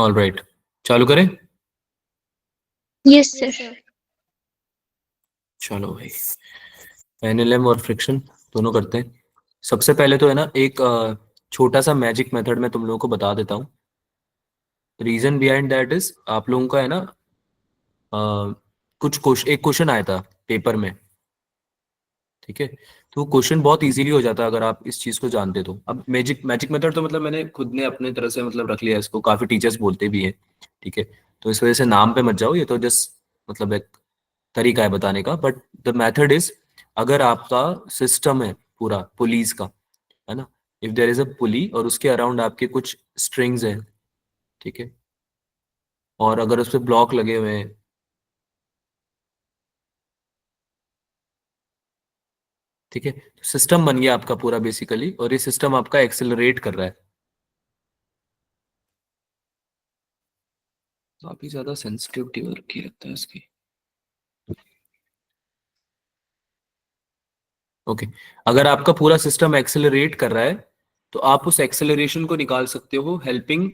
All right, चालू करें। Yes sir. चलो भाई, एनएलएम और फ्रिक्शन दोनों करते हैं। सबसे पहले तो है ना, एक छोटा सा मैजिक मेथड मैं तुम लोगों को बता देता हूँ। रीजन बिहाइंड दैट इज, आप लोगों का है ना, अ, कुछ क्वेश्चन, एक क्वेश्चन आया था पेपर में, ठीक है। तो क्वेश्चन बहुत इजीली हो जाता है अगर आप इस चीज को जानते तो। अब मैजिक मैजिक मेथड तो मतलब मैंने खुद ने अपने तरह से मतलब रख लिया है इसको, काफी टीचर्स बोलते भी हैं, ठीक है। तो इस वजह से नाम पे मत जाओ, ये तो जस्ट मतलब एक तरीका है बताने का। बट द मेथड इज, अगर आपका सिस्टम है पूरा पुलीस का, है ना, इफ देयर इज अ पुली और उसके अराउंड आपके कुछ स्ट्रिंग्स हैं, ठीक है, और अगर उस पर ब्लॉक लगे हुए हैं, ठीक है, तो सिस्टम बन गया आपका पूरा बेसिकली, और ये सिस्टम आपका एक्सेलरेट कर रहा है। काफी ज्यादा सेंसिटिविटी हो रखी लगता है इसकी। ओके, अगर आपका पूरा सिस्टम एक्सेलरेट कर रहा है, तो आप उस एक्सेलरेशन को निकाल सकते हो helping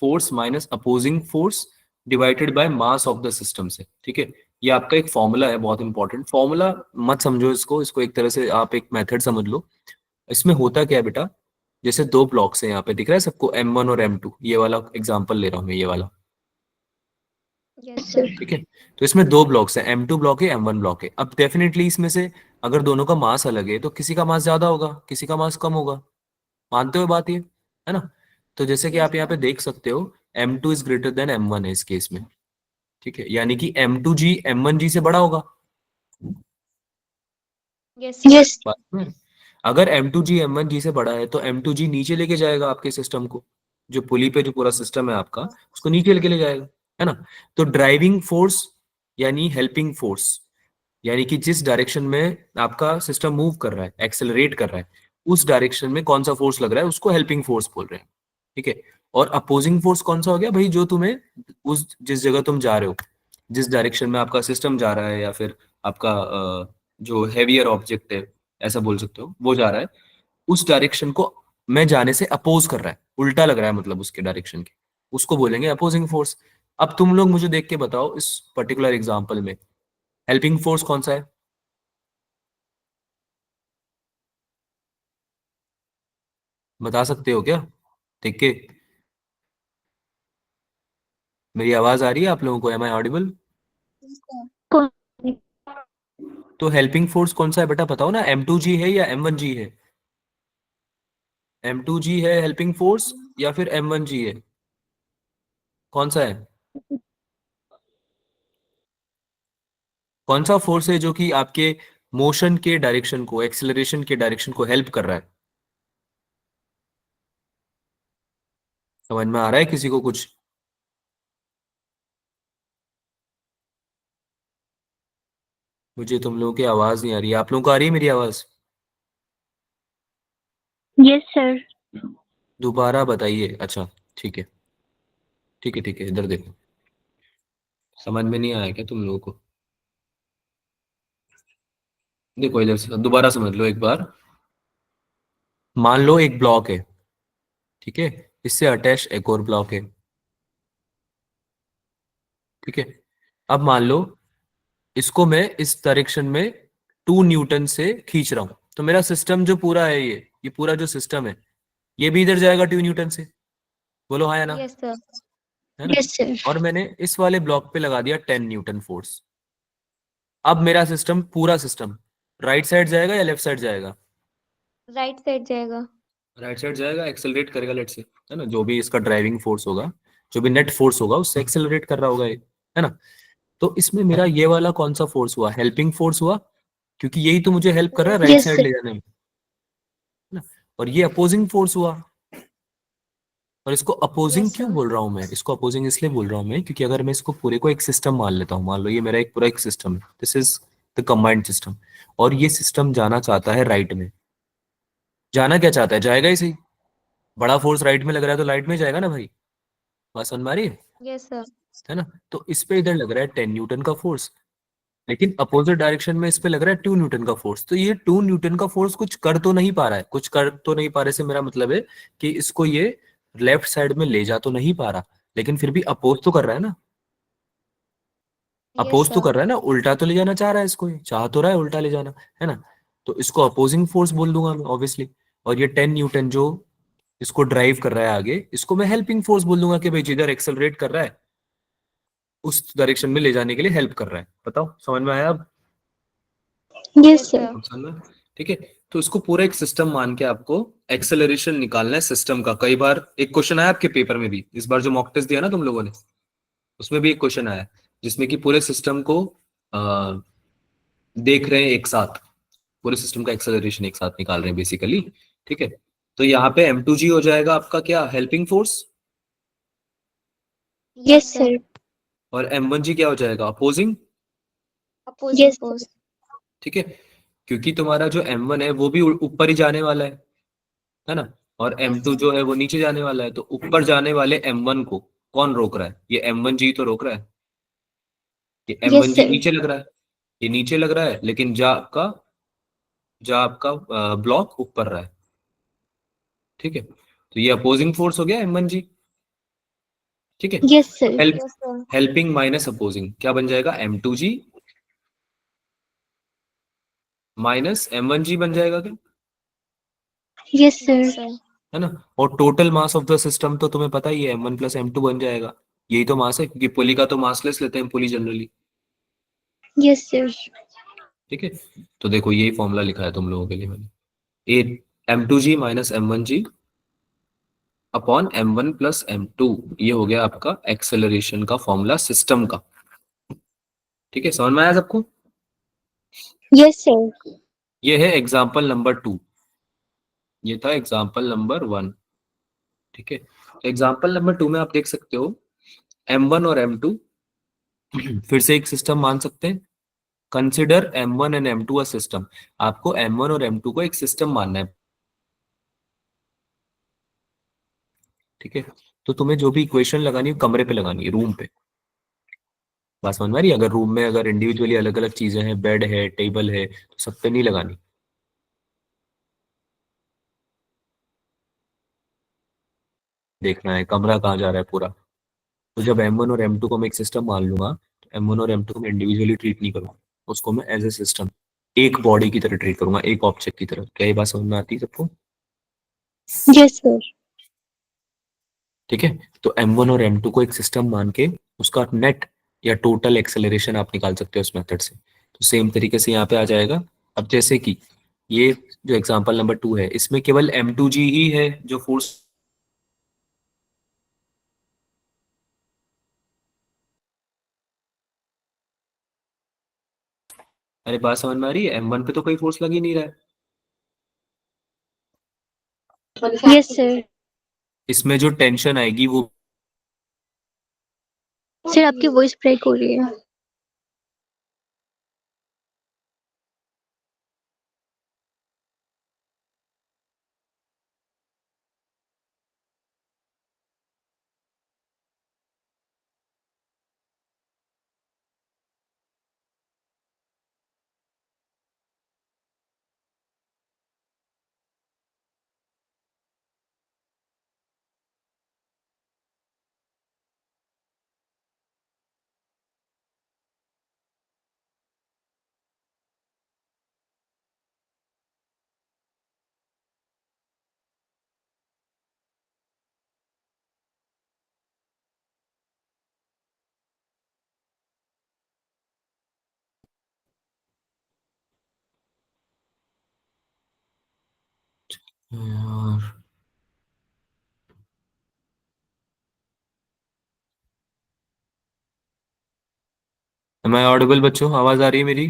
force minus opposing force divided by mass of the system से, ठीक है। ये आपका एक फॉर्मूला है, बहुत इंपॉर्टेंट फॉर्मूला। मत समझो इसको, इसको एक तरह से आप एक मेथड समझ लो। इसमें होता क्या है बेटा, जैसे दो ब्लॉक्स हैं यहाँ पे, दिख रहा है सबको, M1 और M2, ये वाला एग्जांपल ले रहा हूँ मैं, ये वाला, यस सर। ठीक है। तो इसमें दो ब्लॉक्स हैं, M2 ब्लॉक है, M1 ब्लॉक है। अब डेफिनेटली इसमें से अगर दोनों का मास अलग है तो किसी का मास ज्यादा होगा, किसी का मास कम होगा। मानते हो बात ये, है ना। तो जैसे कि यस आप यहाँ पे सर। देख सकते हो, M2 is greater than M1 है इस केस में, ठीक है, यानी कि M2G M1G से बड़ा होगा। Yes sir. यस, बात में, अगर M2G M1G से बड़ा है तो M2G नीचे लेके जाएगा आपके सिस्टम को, जो पुली पे जो पूरा सिस्टम है आपका, उसको नीचे लेके ले जाएगा, है ना। तो ड्राइविंग फोर्स यानी हेल्पिंग फोर्स, यानी कि जिस डायरेक्शन में आपका सिस्टम मूव कर रहा है, एक्सेलरेट कर रहा है, उस डायरेक्शन में कौन सा फोर्स लग रहा है उसको हेल्पिंग फोर्स बोल रहे हैं, ठीक है। और अपोजिंग फोर्स कौन सा हो गया भाई, जो तुम्हें उस जिस जगह तुम जा रहे हो, जिस डायरेक्शन में आपका सिस्टम जा रहा है, या फिर आपका जो हैवियर ऑब्जेक्ट है, ऐसा बोल सकते हो, वो जा रहा है, उस डायरेक्शन को में जाने से अपोज कर रहा है, उल्टा लग रहा है मतलब उसके डायरेक्शन के, उसको बोलेंगे अपोजिंग फोर्स। अब तुम लोग मुझे देख के बताओ, इस पर्टिकुलर एग्जाम्पल में हेल्पिंग फोर्स कौन सा है, बता सकते हो क्या देख के? मेरी आवाज आ रही है आप लोगों को? Am I audible? कौन? तो हेल्पिंग फोर्स कौन सा है बेटा, बताओ ना, M2G है या M1G है? M2G है हेल्पिंग फोर्स या फिर M1G है? कौन सा है? कौन सा फोर्स है जो कि आपके मोशन के डायरेक्शन को, एक्सेलरेशन के डायरेक्शन को हेल्प कर रहा है? समझ में आ रहा है किसी को कुछ? मुझे तुम लोगों की आवाज नहीं आ रही है, आप लोगों को आ रही है मेरी आवाज? Yes sir. दोबारा बताइए। अच्छा, ठीक है, ठीक है, ठीक है, इधर देखो। समझ में नहीं आया क्या तुम लोगों को? देखो इधर से दोबारा समझ लो एक बार। मान लो एक ब्लॉक है, ठीक है, इससे अटैच एक और ब्लॉक है, ठीक है। अब मान लो इसको मैं इस डायरेक्शन में 2 न्यूटन से खींच रहा हूं, तो मेरा सिस्टम जो पूरा है, ये पूरा जो सिस्टम है, ये भी इधर जाएगा 2 न्यूटन से। बोलो हाँ या ना, यस सर। है ना। Yes sir. और मैंने इस वाले ब्लॉक पे लगा दिया 10 न्यूटन फोर्स। अब मेरा सिस्टम, पूरा सिस्टम राइट साइड जाएगा या लेफ्ट साइड जाएगा? राइट साइड जाएगा। राइट साइड जाएगा, एक्सेलरेट करेगा लेट से, है ना, जो भी इसका ड्राइविंग फोर्स होगा, जो भी नेट फोर्स होगा, उससे एक्सेलरेट कर रहा होगा ये, है ना। तो इसमें मेरा ये वाला कौन सा फोर्स हुआ, हेल्पिंग फोर्स हुआ, क्योंकि यही तो मुझे हेल्प कर रहा है राइट यस साइड सर। ले जाने में, है ना। और ये अपोजिंग फोर्स हुआ। और इसको अपोजिंग यस क्यों सर। बोल रहा हूं मैं, इसको अपोजिंग इसलिए बोल रहा हूं मैं, क्योंकि अगर मैं इसको पूरे को एक सिस्टम मान लेता हूँ, मान लो ये मेरा एक पूरा एक सिस्टम है, this is the combined system, और ये सिस्टम जाना चाहता है राइट में। जाना क्या चाहता है, जाएगा ही सही। बड़ा फोर्स राइट में लग रहा है तो राइट में जाएगा ना भाई, बात समझ में आ रही यस सर। है ना। तो इस पे इधर लग रहा है 10 न्यूटन का फोर्स, लेकिन अपोजिट डायरेक्शन में इस पे लग रहा है 2 न्यूटन का फोर्स। तो ये 2 न्यूटन का फोर्स कुछ कर तो नहीं पा रहा है, कुछ कर तो नहीं पा रहे से मेरा मतलब है कि इसको ये लेफ्ट साइड में ले जा तो नहीं पा रहा, लेकिन फिर भी अपोज तो कर रहा है ना, यस अपोज तो सर। कर रहा है ना, उल्टा तो ले जाना चाह रहा है इसको, ये चाह तो रहा है उल्टा ले जाना, है ना। तो इसको अपोजिंग फोर्स बोल दूंगा मैं ऑब्वियसली। और ये 10 न्यूटन जो इसको ड्राइव कर रहा है आगे, इसको मैं हेल्पिंग फोर्स बोल दूंगा कि भाई जिधर एक्सेलरेट कर रहा है उस डायरेक्शन में ले जाने के लिए हेल्प कर रहा है। बताओ समझ में आया अब? Yes sir. समझ में? ठीक है। तो इसको पूरा एक सिस्टम मान के आपको एक्सेलरेशन निकालना है सिस्टम का। कई बार एक क्वेश्चन आया आपके पेपर में भी, इस बार जो मॉक टेस्ट दिया ना तुम लोगों ने, उसमें भी एक क्वेश्चन आया जिसमें कि पूरे सिस्टम को देख रहे हैं एक साथ, पूरे सिस्टम का एक्सेलरेशन एक साथ निकाल रहे हैं बेसिकली। ठीक है। तो यहाँ पे M2G हो जाएगा आपका क्या, हेल्पिंग फोर्स। Yes sir. और M1G क्या हो जाएगा, अपोजिंग। Opposing force. ठीक है। क्योंकि तुम्हारा जो M1 है वो भी ऊपर ही जाने वाला है ना। और M2 जो है वो नीचे जाने वाला है। तो ऊपर जाने वाले M1 को कौन रोक रहा है, ये M1G तो रोक रहा है। ये यस M1G सर। नीचे लग रहा है, ये नीचे लग रहा है, लेकिन जा आपका ब्लॉक ऊपर रहा है। ठीक है। तो ये अपोजिंग फोर्स हो गया M1G। ठीक है। यस तो सर। हेल्पिंग माइनस अपोजिंग क्या बन जाएगा, M2G माइनस M1G बन जाएगा क्या, यस सर। है ना। और total mass of the system तो तुम्हें पता ही है, M1 प्लस M2 बन जाएगा। यही तो मास है, क्योंकि पुली का तो मासलेस लेते हैं पुली जनरली। Yes sir. ठीक है। तो देखो यही फॉर्मूला लिखा है तुम लोगों के लिए मैंने, ए M2G minus M1G upon M1 plus M2। ये हो गया आपका एक्सेलरेशन का फॉर्मूला सिस्टम का। ठीक है, समझ में आया सबको? Yes sir. ये है एग्जाम्पल नंबर 2, ये था एग्जाम्पल नंबर 1। ठीक है। तो एग्जाम्पल नंबर 2 में आप देख सकते हो M1 और M2 फिर से एक सिस्टम मान सकते हैं। Consider M1 and M2 a system. आपको M1 और M2 को एक सिस्टम मानना है। ठीक है। तो तुम्हें जो भी इक्वेशन लगानी है कमरे पे लगानी है, रूम पे। बात समझ में आ रही है? अगर रूम में अगर इंडिविजुअली अलग अलग चीजें हैं, बेड है, टेबल है, तो सब पे नहीं लगानी। देखना है कमरा कहाँ जा रहा है पूरा। तो जब M1 और M2 को मैं एक सिस्टम मान लूंगा, तो M1 और M2 को मैं इंडिविजुअली ट्रीट नहीं करूंगा, उसको मैं एज ए सिस्टम, एक बॉडी की तरह ट्रीट करूंगा, एक ऑब्जेक्ट की तरह। क्या ये बात समझ में आती है सबको? Yes sir. ठीक है। तो M1 और M2 को एक सिस्टम मान के उसका नेट या टोटल एक्सेलरेशन आप निकाल सकते हो उस मेथड से। तो सेम तरीके से यहाँ पे आ जाएगा। अब जैसे कि ये जो एग्जांपल नंबर 2 है, इसमें केवल M2G ही है जो फोर्स। अरे बात समझ में आ रही है? M1 पे तो कोई फोर्स लग ही नहीं रहा है। Yes sir. इसमें जो टेंशन आएगी वो, सर आपकी वॉइस ब्रेक हो रही है। यार एम आई ऑडिबल बच्चों, आवाज आ रही है मेरी?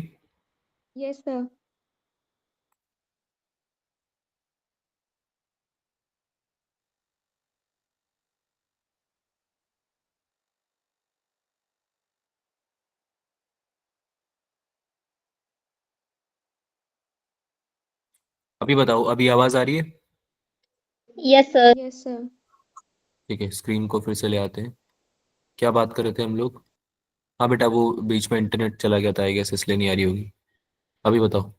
Yes sir. अभी बताओ, अभी आवाज आ रही है? Yes sir. Yes sir. ठीक है, स्क्रीन को फिर से ले आते हैं। क्या बात कर रहे थे हम लोग? हाँ बेटा, वो बीच में इंटरनेट चला गया था आई गेस, इसलिए नहीं आ रही होगी। अभी बताओ,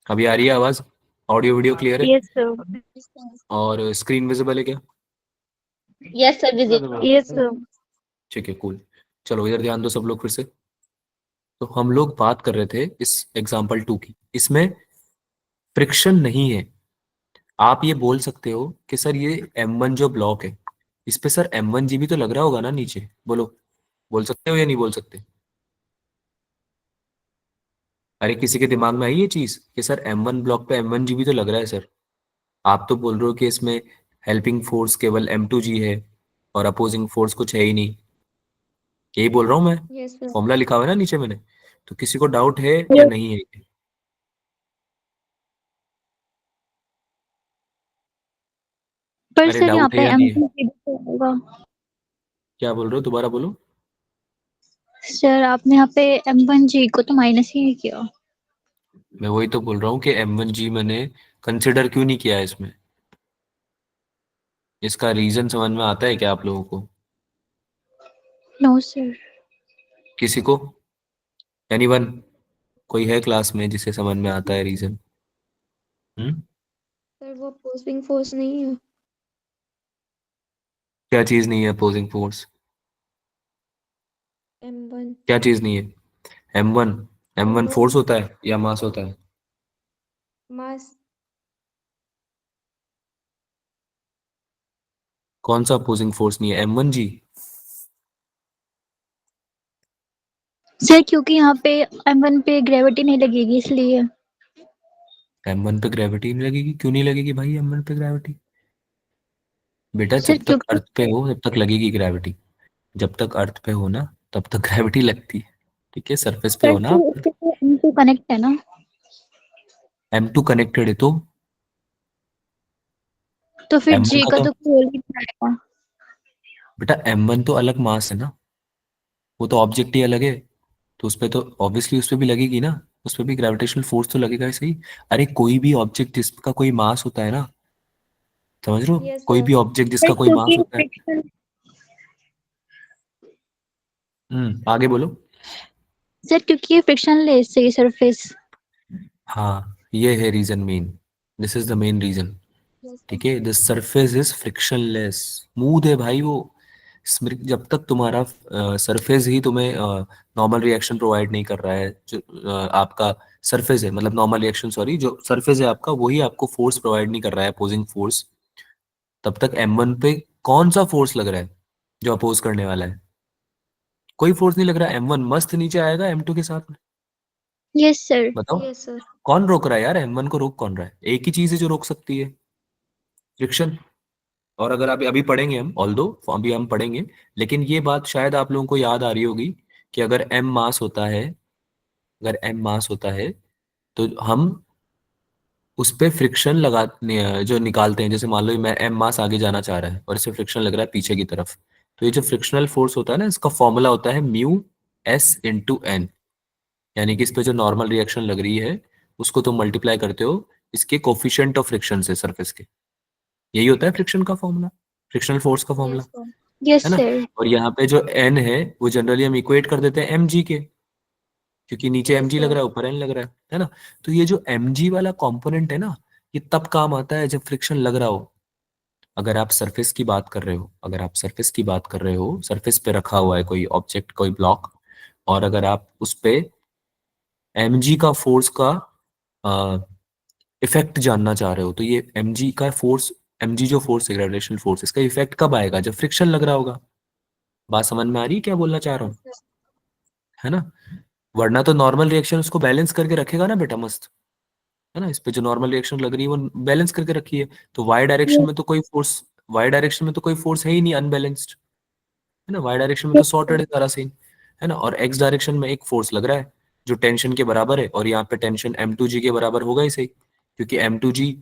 अभी आ रही है आवाज? ऑडियो वीडियो क्लियर है? Yes sir. और स्क्रीन विजिबल है क्या? Yes sir. Visit. Yes sir. ठीक है, कूल। चलो इधर ध्यान दो सब लोग फिर से। तो हम लोग बात कर रहे थे इस एग्जाम्पल 2 की, इसमें फ्रिक्शन नहीं है। आप ये बोल सकते हो कि सर ये M1 जो ब्लॉक है, इस पे सर M1G भी तो लग रहा होगा ना नीचे, बोलो। बोल सकते हो या नहीं बोल सकते? अरे किसी के दिमाग में आई ये चीज कि सर M1 ब्लॉक पे M1G भी तो लग रहा है सर? आप तो बोल रहे हो कि इसमें हेल्पिंग फोर्स केवल M2G है और अपोजिंग फोर्स कुछ है ही नहीं। यही बोल रहा हूँ मैं। Yes sir. फॉर्मूला लिखा हुआ है ना नीचे मैंने। तो किसी को डाउट है या नहीं है? पर अरे सर यहाँ डाउट है पे या एम नहीं है? होगा। क्या बोल रहे हो, दोबारा बोलो। सर आपने यहाँ पे M1G को तो माइनस ही नहीं किया। मैं वही तो बोल रहा हूँ कि M1G मैंने कंसिडर क्यों नहीं किया है इसमें। इसका रीजन समझ में आता है क्या आप लोगों को? No sir. किसी को? एनीवन? कोई है क्लास में जिसे समझ में आता है रीजन? हम्म? सर वो अपोजिंग फोर्स नहीं है। क्या चीज नहीं है अपोजिंग फोर्स? M1 क्या चीज नहीं है? M1? M1 M1 फोर्स होता है या मास होता है? मास। कौन सा अपोजिंग फोर्स नहीं है? M1G? सर क्योंकि यहाँ पे M1 पे ग्रेविटी नहीं लगेगी इसलिए। M1 पे ग्रेविटी नहीं लगेगी? क्यों नहीं लगेगी भाई M1 पे ग्रेविटी? बेटा सर जब तक क्योंकि अर्थ पे हो तब तक लगेगी ग्रेविटी। जब तक अर्थ पे हो ना तब तक ग्रेविटी लगती है। ठीक है, सरफेस पे सर हो ना। तो उसके तो M2 कनेक्ट है ना। M2 कनेक्टेड है तो तो फिर M1 G का का तो, तो कोई नहीं आएगा। बेटा M1 तो अलग मास है ना। वो तो ऑब्जेक्ट ही अलग है। तो उस पे तो ऑब्वियसली उस पे भी लगेगी ना। उस पे भी ग्रेविटेशनल फोर्स तो लगेगा ही सही। अरे कोई भी ऑब्जेक्ट जिसका कोई मास होता है ना, समझ रहे हो, यस कोई सर। भी ऑब्जेक्ट सर जिसका कोई मास क्योंकि होता है। फ्रिक्शन। आगे बोलो। सर क्योंकि ये फ्रिक्शनलेस है ये सरफेस। हाँ ये है reason main. This is the main reason. Yes sir. ठीक है, the surface is frictionless. Smooth है भाई वो। जब तक तुम्हारा सरफेस ही तुम्हें नॉर्मल रिएक्शन प्रोवाइड नहीं कर रहा है, जो आपका सरफेस है, मतलब नॉर्मल रिएक्शन, सॉरी, जो सरफेस है आपका वही आपको फोर्स प्रोवाइड नहीं कर रहा है, अपोजिंग फोर्स, तब तक M1 पे कौन सा फोर्स लग रहा है जो अपोज करने वाला है? कोई फोर्स नहीं लग रहा। M1 मस्त नीचे आएगा M2 के साथ में। Yes sir. बताओ। Yes sir. कौन रोक रहा है यार M1 को? रोक कौन रहा है? एक ही चीज है जो रोक सकती है, फ्रिक्शन। और अगर अभी अभी पढ़ेंगे हम, ऑल्दो अभी हम पढ़ेंगे, लेकिन ये बात शायद आप लोगों को याद आ रही होगी कि अगर M मास होता है, अगर M मास होता है तो हम उस पे फ्रिक्शन लगा जो निकालते हैं। जैसे मान लो मैं M मास आगे जाना चाह रहा है और इसे फ्रिक्शन लग रहा है पीछे की तरफ। तो ये जो फ्रिक्शनल फोर्स होता है ना, इसका फॉर्मूला होता है म्यू S/N। यानी कि इस पे जो नॉर्मल रिएक्शन लग रही है उसको तुम मल्टीप्लाई करते हो इसके कोफिशिएंट ऑफ फ्रिक्शन से, सरफेस के। यही होता है फ्रिक्शन का फॉर्मूला, फ्रिक्शनल फोर्स का फॉर्मूला। Yes sir. यस है ना? सर। और यहाँ पे जो N है वो जनरली हम इक्वेट कर देते हैं mg के, क्योंकि नीचे यस mg लग सर। रहा है ऊपर n लग रहा है ना? तो ये जो mg वाला कंपोनेंट है ना, ये तब काम आता है जब फ्रिक्शन लग रहा हो। अगर आप सरफेस की बात कर रहे हो, अगर आप सरफेस की बात कर रहे हो, सरफेस पे रखा हुआ है कोई ऑब्जेक्ट, कोई ब्लॉक, और अगर आप उस पे mg का फोर्स का इफेक्ट जानना चाह रहे हो, तो ये mg का फोर्स, mg जो फोर्स है, ग्रेविटेशनल फोर्स, इसका इफेक्ट कब आएगा? जब फ्रिक्शन लग रहा होगा। बात समझ में आ रही है क्या बोलना चाह रहा हूँ? Yes sir. है ना? वरना तो नॉर्मल रिएक्शन उसको बैलेंस करके रखेगा ना बेटा, मस्त। है ना? इस पे जो नॉर्मल रिएक्शन लग रही है वो बैलेंस करके रखी है। तो वाई डायरेक्शन में तो कोई फोर्स, वाई डायरेक्शन में तो कोई फोर्स है ही नहीं, अनबैलेंस्ड। है ना? वाई डायरेक्शन में तो यस सॉर्टेड है सारा सीन। है ना? और एक्स डायरेक्शन में एक फोर्स लग रहा है जो टेंशन के बराबर है, और यहाँ पे टेंशन M2G के बराबर होगा ही सही, क्योंकि M2G,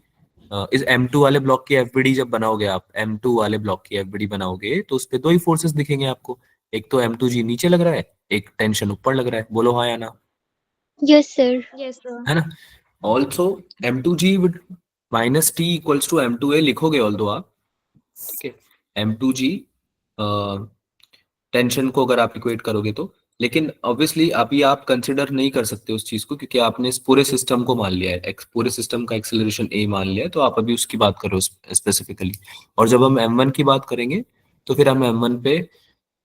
इस M2 वाले ब्लॉक की एफबीडी जब बनाओगे आप, M2 वाले ब्लॉक की एफबीडी बनाओगे तो उस पे दो ही फोर्सेस दिखेंगे आपको। एक तो M2G नीचे लग रहा है, एक टेंशन ऊपर लग रहा है। बोलो हाँ या ना? Yes sir. Yes sir. है ना? Also M2G with minus T equals to M2A लिखोगे ऑल्दो आप। ठीक है, M2G टेंशन को अगर आप इक्वेट करोगे तो, लेकिन ऑब्वियसली अभी आप कंसिडर नहीं कर सकते उस चीज को, क्योंकि आपने इस पूरे सिस्टम को मान लिया है, पूरे सिस्टम का एक्सेलरेशन a मान लिया है, तो आप अभी उसकी बात कर रहे हो स्पेसिफिकली। और जब हम M1 की बात करेंगे तो फिर हम M1 पे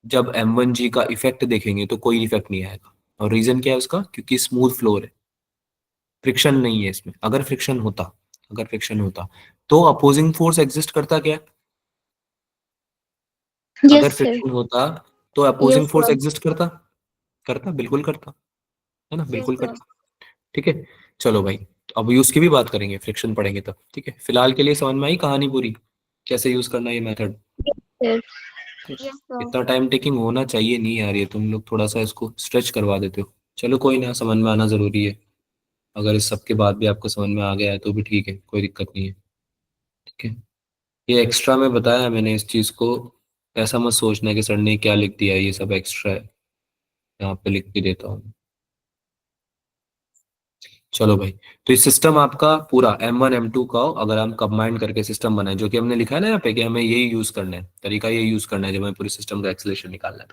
जब M1G का इफेक्ट देखेंगे तो कोई इफेक्ट नहीं आएगा। और रीजन क्या है उसका? क्योंकि स्मूथ फ्लोर है, फ्रिक्शन नहीं है इसमें। अगर फ्रिक्शन होता तो अपोजिंग फोर्स एग्जिस्ट करता क्या? अगर यस सर। फ्रिक्शन होता तो opposing yes force sir. Exist करता? करता, बिल्कुल करता, है ना, यस बिल्कुल सर। करता। ठीक है, चलो भाई, तो अब यूज की भी बात करेंगे, फ्रिक्शन पढ़ेंगे तब। ठीक है, फिलहाल के लिए समझ में आई कहानी पूरी, कैसे यूज करना है ये मेथड? सर। Yes sir. इतना टाइम टेकिंग होना चाहिए नहीं यार, ये तुम लोग थोड़ा सा इसको स्ट्रेच करवा देते हो। चलो कोई ना, समझ में आना जरूरी है। अगर इस सब के बाद भी आपको समझ में आ गया है तो भी ठीक है, कोई दिक्कत नहीं है। ठीक है, ये एक्स्ट्रा में बताया है मैंने इस चीज को, ऐसा मत सोचना कि सर ने क्या लिख दिया, ये सब एक्स्ट्रा है, यहाँ पे लिख भी देता हूँ। चलो भाई, तो ये सिस्टम आपका पूरा M1 M2 का हो, अगर हम कंबाइन करके सिस्टम बनाए, जो कि हमने लिखा है ना यहाँ पे कि हमें यही यूज करना है, तरीका यही यूज करना है जब हमें पूरी सिस्टम का एक्सेलरेशन निकालना है।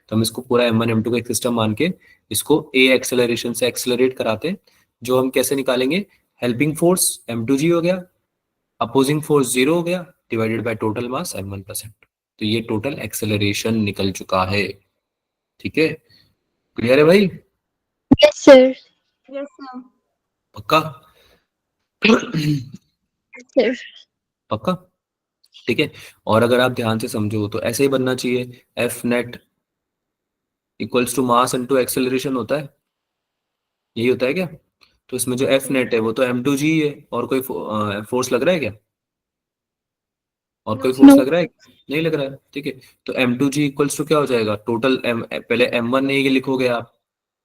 तो हम इसको पूरा M1 M2 का एक सिस्टम मान के इसको ए एक्सेलरेशन से एक्सेलरेट कराते हैं। जो हम कैसे निकालेंगे? हेल्पिंग फोर्स M2G हो गया, अपोजिंग फोर्स 0 हो गया, divided by total mass M1 + M2। तो ये टोटल एक्सेलरेशन निकल चुका है। ठीक है, क्लियर है भाई? Yes sir. Yes sir. पक्का? सर। पक्का? ठीक है, और अगर आप ध्यान से समझो तो ऐसे ही बनना चाहिए, F net equals to mass into acceleration होता है, यही होता है क्या? तो इसमें जो एफ नेट है वो तो M2G ही है, और कोई फोर्स लग रहा है क्या? और कोई नो। फोर्स लग रहा है? नहीं लग रहा है। ठीक है, तो M2G इक्वल्स टू क्या हो जाएगा? टोटल एम, पहले M1 ये लिखोगे आप,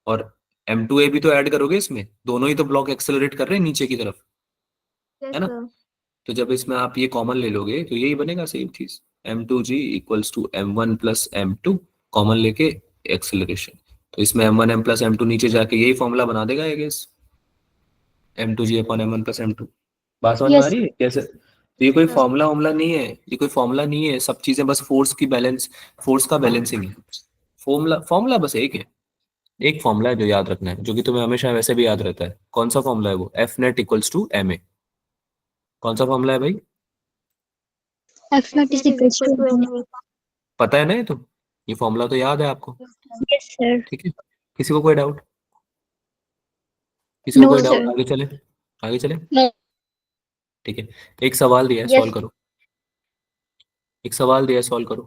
और M2A भी तो ऐड करोगे इसमें, दोनों ही तो ब्लॉक एक्सेलरेट कर रहे हैं नीचे की तरफ, यस है ना? सर। तो जब इसमें आप ये कॉमन ले लोगे तो यही बनेगा सेम चीज, M2G equals to M1 + M2, common लेके एक्सेलरेशन। तो इसमें M1 + M2 नीचे जाके यही फॉर्मूला बना देगा आई गेस, M2G/M1 + M2। बात समझ में आ यस। रही है कैसे? तो ये कोई फॉर्मूला वॉर्मूला नहीं है, ये कोई फॉर्मूला नहीं है, सब चीजें बस फोर्स की बैलेंस, फोर्स का बैलेंसिंग है। फॉर्मूला फॉर्मूला बस एक है, एक फॉर्मूला है जो याद रखना है, जो कि तुम्हें हमेशा वैसे भी याद रहता है। कौन सा फॉर्मूला है वो? F net equals to M A. कौन सा फॉर्मूला है भाई? F naught is equals to. पता है ना ये तो, ये फॉर्मूला तो याद है आपको। Yes sir. ठीक है, किसी को कोई डाउट? किसी को नो कोई डाउट? सर। आगे चले, आगे चले। ठीक है, एक सवाल दिया है, सॉल्व यस। करो। एक सवाल दिया है, सॉल्व करो।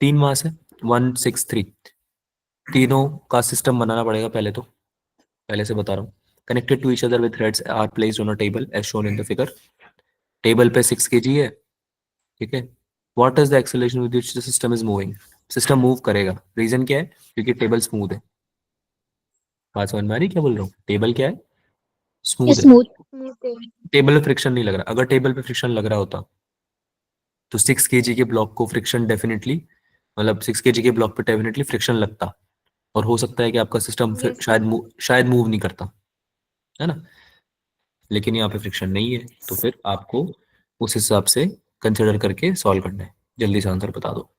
3 मास है, 163, तीनों का सिस्टम बनाना पड़ेगा पहले तो, पहले से बता रहा हूँ। Connected to each other with threads are placed on a table as shown in the figure. Table पे 6 kg है। ठीक है, what is the acceleration with which the system is moving? System move करेगा, रीजन क्या है? क्योंकि table smooth है। बात समझ में आ रही है क्या बोल रहा हूँ? टेबल क्या है? स्मूथ है। स्मूथ। टेबल पे फ्रिक्शन नहीं लग रहा, अगर टेबल पे फ्रिक्शन लग रहा होता तो 6 kg के ब्लॉक को फ्रिक्शन डेफिनेटली, मतलब 6 kg के ब्लॉक पे डेफिनेटली फ्रिक्शन लगता, और हो सकता है कि आपका सिस्टम फिर शायद मूव नहीं करता, है ना? लेकिन यहाँ पे फ्रिक्शन नहीं है, तो फिर आपको उस हिसाब से कंसिडर करके सॉल्व करना है। जल्दी से आंसर बता दो।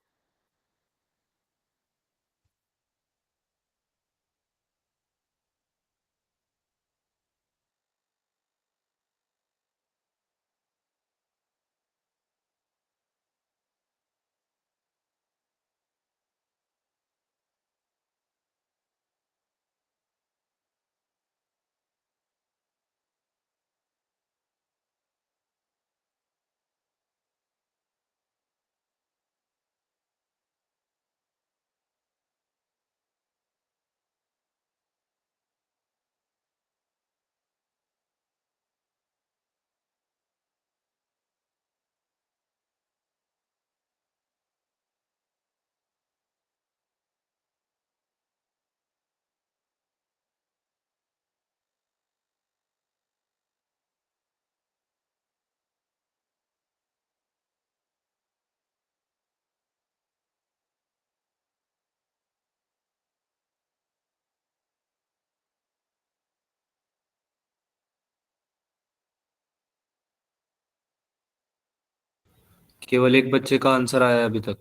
केवल एक बच्चे का आंसर आया है अभी तक,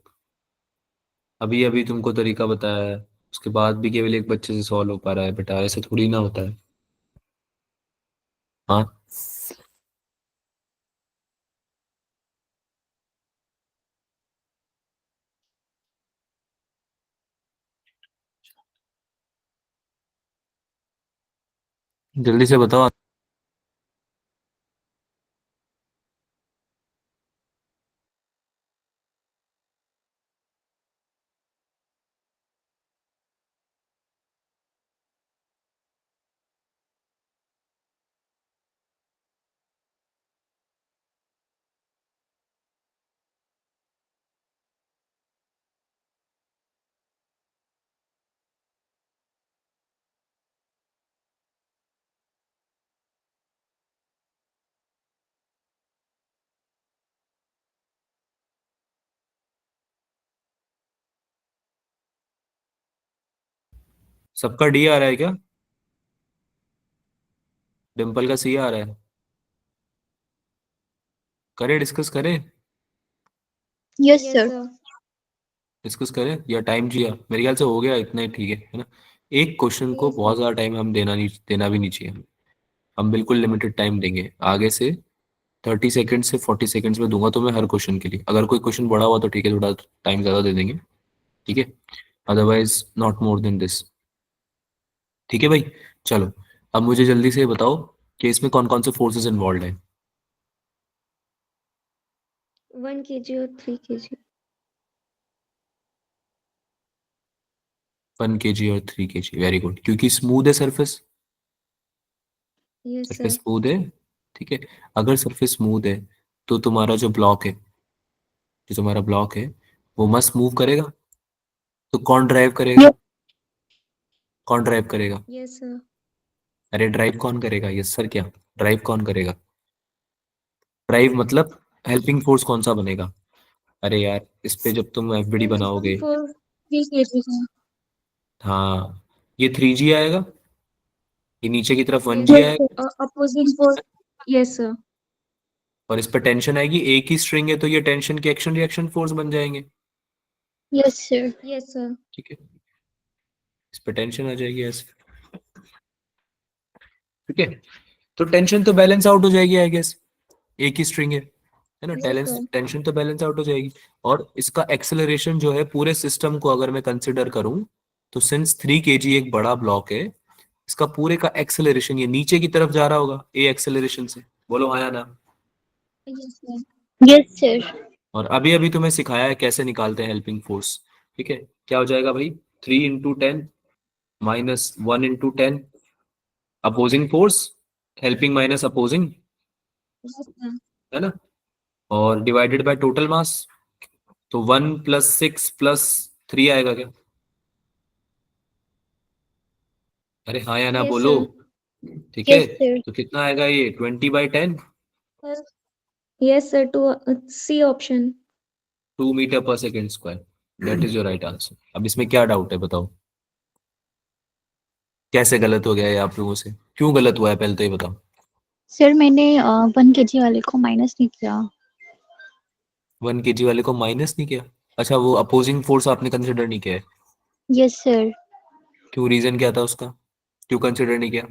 अभी अभी तुमको तरीका बताया है, उसके बाद भी केवल एक बच्चे से सॉल्व हो पा रहा है। बेटा ऐसे थोड़ी ना होता है। हाँ, जल्दी से बताओ। सबका डी आ रहा है क्या? डिम्पल का सी आ रहा है? करें, डिस्कस करें? Yes yes sir. Sir. Discuss करें या टाइम जिया? मेरे ख्याल से हो गया, इतना ही ठीक है ना? एक क्वेश्चन को यस बहुत सर। ज़्यादा टाइम हम देना भी नहीं चाहिए। हम बिल्कुल लिमिटेड टाइम देंगे आगे से। 30 सेकेंड से 40 सेकेंड्स में दूंगा तुम्हें हर क्वेश्चन के लिए। अगर कोई क्वेश्चन बड़ा हुआ तो ठीक है, थोड़ा टाइम ज़्यादा दे देंगे। ठीक है, otherwise not more than this. ठीक है भाई, चलो। अब मुझे जल्दी से बताओ कि इसमें कौन कौन से फोर्सेस इन्वॉल्व हैं। 1 kg और 3 kg। 1 kg और 3 kg, वेरी गुड, क्योंकि स्मूथ है surface. Yes surface sir. Smooth है। ठीक है, अगर सरफेस स्मूथ है तो तुम्हारा जो ब्लॉक है, जो तुम्हारा ब्लॉक है, वो मस्त मूव करेगा। तो कौन ड्राइव करेगा? कौन ड्राइव करेगा? Yes sir. अरे ड्राइव कौन करेगा? यस सर क्या? ड्राइव कौन करेगा? ड्राइव मतलब हेल्पिंग फोर्स कौन सा बनेगा? अरे यार, इस पे जब तुम एफबीडी हेल्पिंग बनाओगे। For 3 kg sir. हाँ, ये 3G आएगा, ये नीचे की तरफ वन यस जी यस सर। सर। आएगा। Opposing force. Yes sir. और इस पर टेंशन आएगी, एक ही स्ट्रिंग है तो ये टेंशन के एक्शन रिएक्शन फोर्स बन जाएंगे। Yes sir. Yes sir. ठीक है, इस पर टेंशन आ जाएगी ऐसे। ठीक है, तो टेंशन तो बैलेंस आउट हो जाएगी आई गेस। एक ही स्ट्रिंग है ना? Yes tense sir. टेंशन तो बैलेंस आउट हो जाएगी। और इसका एक्सेलरेशन जो है पूरे सिस्टम को अगर मैं कंसिडर करूं, तो सिंस 3 kg एक बड़ा ब्लॉक है, इसका पूरे का एक्सेलरेशन ये नीचे की तरफ जा रहा होगा ए एक्सेलरेशन से। बोलो हाँ या ना? Yes sir. Yes sir. और अभी अभी तुम्हें सिखाया है कैसे निकालते हैं हेल्पिंग फोर्स। ठीक है, क्या हो जाएगा भाई? 3 × 10 -1 × 10 opposing force, helping minus opposing, yes sir. है ना? और डिवाइडेड बाय टोटल मास। तो 1 + 6 + 3 आएगा क्या? अरे हाँ या ना यस बोलो। सर। ठीक है, यस सर। तो कितना आएगा ये? 20/10। Yes sir. Two C option. 2 m/s²। That is your right answer. अब इसमें क्या डाउट है बताओ? कैसे गलत हो गया ये आप लोगों से? क्यों गलत हुआ है पहले तो ये बताओ। सर मैंने 1 kg वाले को माइनस नहीं किया। 1 kg वाले को माइनस नहीं किया? अच्छा, वो अपोजिंग फोर्स आपने कंसिडर नहीं किया है? Yes sir. क्यों, रीजन क्या था उसका? क्यों कंसिडर नहीं किया?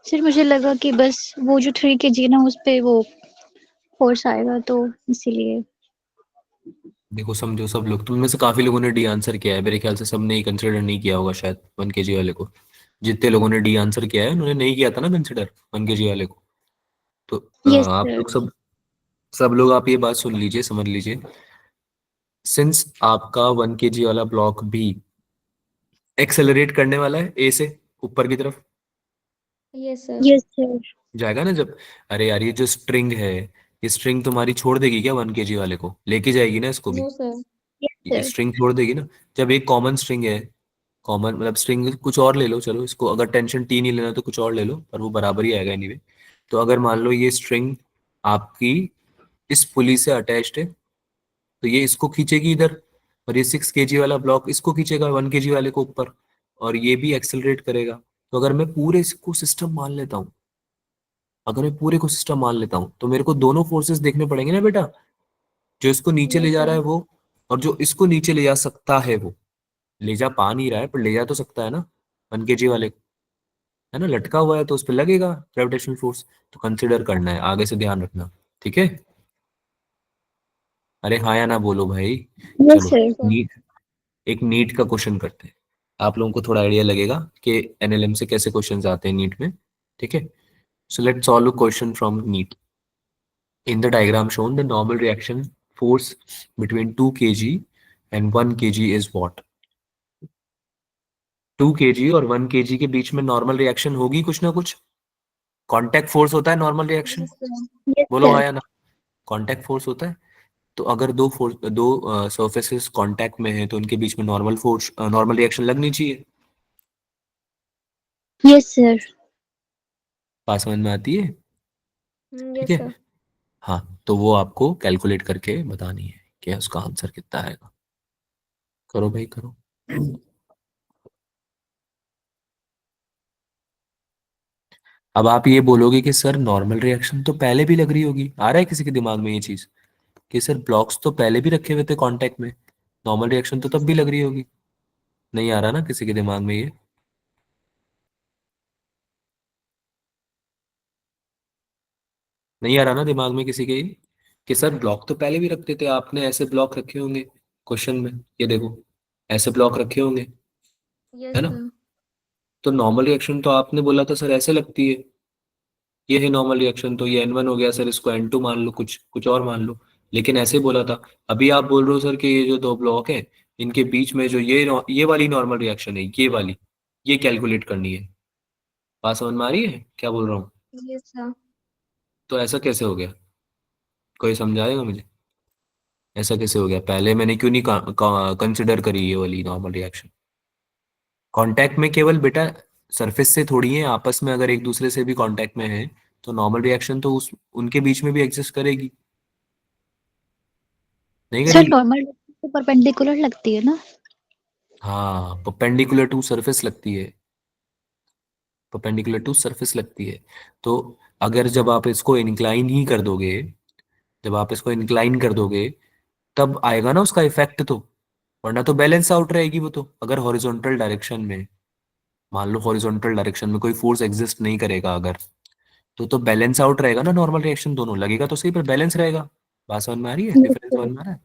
सर मुझे लगा कि बस वो जो 3 kg ना उस पे वो फोर्स आएगा तो इसीलिए। देखो समझो, सब लोग, तुम में से काफी लोगों ने डी आंसर किया है, मेरे ख्याल से सबने ही कंसिडर नहीं किया होगा शायद 1 kg वाले को। जितने लोगों ने डी आंसर किया है उन्होंने नहीं किया था ना कंसिडर 1 kg वाले को। तो यस आप सर। लोग सब लोग आप ये बात सुन लीजिए, समझ लीजिए। सिंस आपका 1 kg वाला ब्लॉक भी एक्सेलरेट करने वाला है ए से ऊपर की तरफ, यस सर। Yes sir. जाएगा ना जब। अरे यार, ये जो स्ट्रिंग है, ये स्ट्रिंग तुम्हारी छोड़ देगी क्या 1 kg वाले को? लेके जाएगी ना इसको भी। No sir. यस ये सर। स्ट्रिंग छोड़ देगी ना। जब एक कॉमन स्ट्रिंग है, कॉमन मतलब स्ट्रिंग कुछ और ले लो, चलो इसको अगर टेंशन टी नहीं लेना तो कुछ और ले लो, पर वो बराबर ही आएगा एनीवे। तो अगर मान लो ये स्ट्रिंग आपकी इस पुली से अटैच्ड है, तो ये इसको खींचेगी इधर। और ये 6 kg वाला ब्लॉक इसको खींचेगा 1 kg वाले को ऊपर। और ये भी एक्सेलरेट करेगा। तो अगर मैं पूरे इसको सिस्टम मान लेता हूँ, अगर मैं पूरे को सिस्टम मान लेता हूँ, तो मेरे को दोनों फोर्सेस देखने पड़ेंगे ना बेटा। जो इसको नीचे ले यस जा रहा सर। है वो, और जो इसको नीचे ले जा सकता है वो। ले जा पा नहीं रहा है पर ले जा तो सकता है ना 1 kg वाले को, है ना? लटका हुआ है तो उस पर लगेगा ग्रेविटेशनल फोर्स। तो कंसिडर करना है, आगे से ध्यान रखना। ठीक है, अरे हाँ या ना बोलो भाई। यस चलो, सर। सर। नीट, एक नीट का क्वेश्चन करते हैं। आप लोगों को थोड़ा आइडिया लगेगा कि एनएलएम से कैसे क्वेश्चंस आते हैं नीट में, ठीक है। So let's solve a question from NEET. In the diagram shown, the normal reaction force between 2 kg and 1 kg is what? 2 kg और 1 kg के बीच में नॉर्मल रिएक्शन होगी कुछ ना कुछ। कांटेक्ट फोर्स होता है normal reaction, Yes, sir. Yes, बोलो sir. हाँ या ना। कांटेक्ट फोर्स होता है। तो अगर दो सरफेसेस कांटेक्ट में है तो उनके बीच में नॉर्मल फोर्स नॉर्मल रिएक्शन लगनी चाहिए। Yes, sir. पास समझ में आती है, ठीक Yes, है। sir. हाँ, तो वो आपको कैलकुलेट करके बतानी है कि उसका आंसर कितना आएगा। करो भाई करो। अब आप ये बोलोगे कि सर नॉर्मल रिएक्शन तो पहले भी लग रही होगी, आ रहा है किसी के दिमाग में ये चीज कि सर ब्लॉक्स तो पहले भी रखे हुए थे कांटेक्ट में, नॉर्मल रिएक्शन तो तब भी लग रही होगी। नहीं आ रहा ना किसी के दिमाग में ये? नहीं आ रहा ना दिमाग में किसी के ये कि सर ब्लॉक तो पहले भी रखते थे आपने, ऐसे ब्लॉक रखे होंगे क्वेश्चन में, ये देखो ऐसे ब्लॉक रखे होंगे, है Yes, ना। sir. तो नॉर्मल रिएक्शन तो आपने बोला था सर ऐसे लगती है, ये है नॉर्मल रिएक्शन, तो ये N1 हो गया सर, इसको N2 मान लो, कुछ कुछ और मान लो, लेकिन ऐसे बोला था। अभी आप बोल रहे हो सर कि ये जो दो ब्लॉक हैं इनके बीच में जो ये वाली नॉर्मल रिएक्शन है, ये वाली, ये कैलकुलेट करनी है। बात समझ में आ रही है क्या बोल रहा हूँ? Yes, sir. तो ऐसा कैसे हो गया, कोई समझाएगा मुझे? ऐसा कैसे हो गया, पहले मैंने क्यों नहीं कंसिडर करी ये वाली नॉर्मल रिएक्शन? कांटेक्ट में केवल बेटा सरफेस से थोड़ी है, आपस में अगर एक दूसरे से भी कांटेक्ट में है तो नॉर्मल रिएक्शन तो उस उनके बीच में भी एग्जिस्ट करेगी, नहीं सर करेगी? नॉर्मल तो परपेंडिकुलर लगती है ना? हाँ, परपेंडिकुलर टू सरफेस लगती है, परपेंडिकुलर टू सरफेस लगती है। तो अगर जब आप इसको इंक्लाइन ही कर दोगे, जब आप इसको इंक्लाइन कर दोगे तब आएगा ना उसका इफेक्ट तो, वरना तो बैलेंस आउट रहेगी वो तो। अगर हॉरिजॉन्टल डायरेक्शन में, मान लो हॉरिजॉन्टल डायरेक्शन में कोई फोर्स एग्जिस्ट नहीं करेगा अगर, तो बैलेंस आउट रहेगा ना, नॉर्मल रिएक्शन दोनों लगेगा तो सही पर बैलेंस रहेगा। बात समझ में आ रही है, Yes, डिफरेंस sir. समझ में आ रहा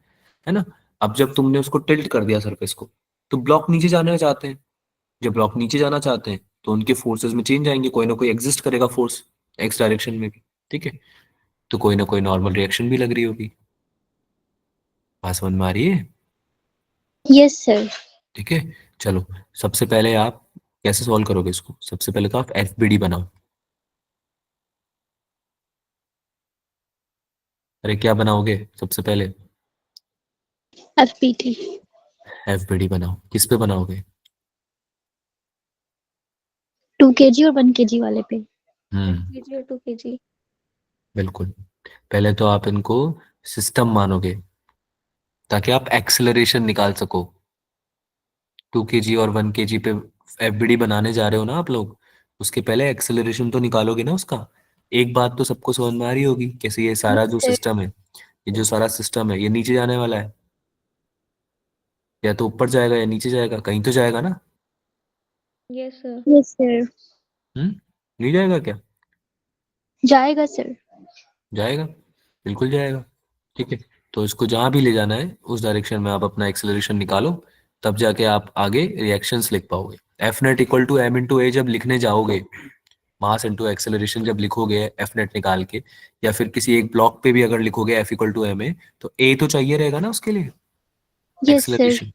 है ना। अब जब तुमने उसको टिल्ट कर दिया सरफेस को, तो ब्लॉक नीचे जाना चाहते हैं, जब ब्लॉक नीचे जाना चाहते हैं तो उनके फोर्सेस में चेंज आएंगे, कोई ना कोई एग्जिस्ट करेगा फोर्स एक्स डायरेक्शन में भी, ठीक है। तो कोई ना कोई नॉर्मल रिएक्शन भी लग रही होगी। बात समझ में आ रही है, Yes, sir. ठीक है। चलो, सबसे पहले आप कैसे सॉल्व करोगे इसको? सबसे पहले तो आप एफबीडी बनाओ। अरे क्या बनाओगे सबसे पहले? FPT. एफबीडी बनाओ, किस पे बनाओगे? 2 kg और 1 kg वाले पे। 1 kg or 2 kg? बिल्कुल। पहले तो आप इनको सिस्टम मानोगे ताकि आप एक्सेलरेशन निकाल सको। 2 kg और 1 kg पे एफबीडी बनाने जा रहे हो ना आप लोग, उसके पहले एक्सेलरेशन तो निकालोगे ना उसका। एक बात तो सबको समझ में आ रही होगी, कैसे ये सारा Yes, जो sir. सिस्टम है, ये जो सारा सिस्टम है ये नीचे जाने वाला है, या तो ऊपर जाएगा या नीचे जाएगा, कहीं तो जाएगा ना। Yes, sir. Yes, sir. नहीं जाएगा क्या? जाएगा सर। जाएगा, बिल्कुल जाएगा, ठीक है। तो इसको जहां भी ले जाना है उस डायरेक्शन में आप अपना एक्सेलरेशन निकालो, तब जाके आप आगे रिएक्शंस लिख पाओगे। F net equal to M into A जब लिखने जाओगे, मास इंटू एक्सेलरेशन जब लिखोगे एफ नेट निकाल के, या फिर किसी एक ब्लॉक पे भी अगर लिखोगे F equal to M A, तो ए तो चाहिए रहेगा ना उसके लिए, Yes, sir. एक्सेलरेशन।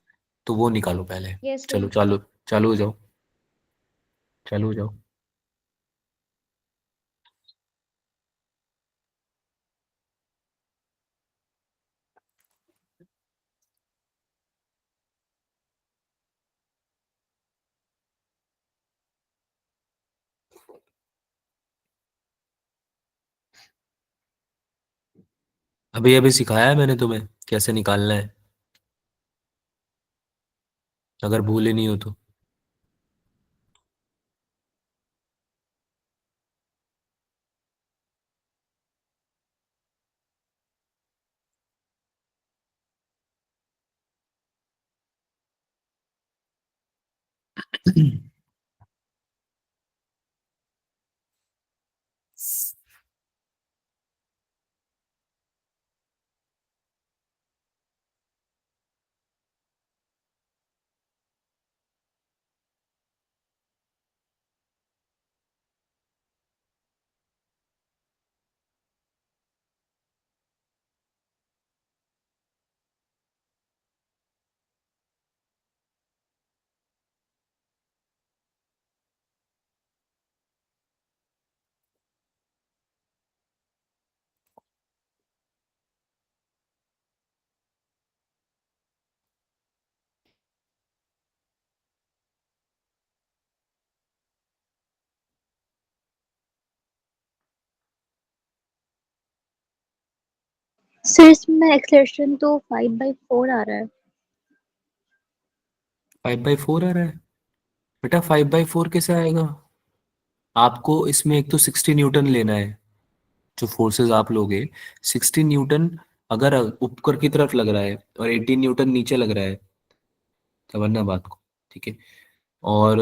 तो वो निकालो पहले। Yes, sir. चलो चालू, चालू हो जाओ, चालू हो जाओ। अभी अभी सिखाया है मैंने तुम्हें कैसे निकालना है, अगर भूले नहीं हो तो। सर इसमें एक्सेलरेशन तो 5/4 आ रहा है। 5/4 आ रहा है बेटा? 5/4 कैसे आएगा? आपको इसमें एक तो 60 न्यूटन लेना है, जो फोर्सेस आप लोगे 60 न्यूटन अगर ऊपर की तरफ लग रहा है और 18 न्यूटन नीचे लग रहा है, समझना बात को, ठीक है? और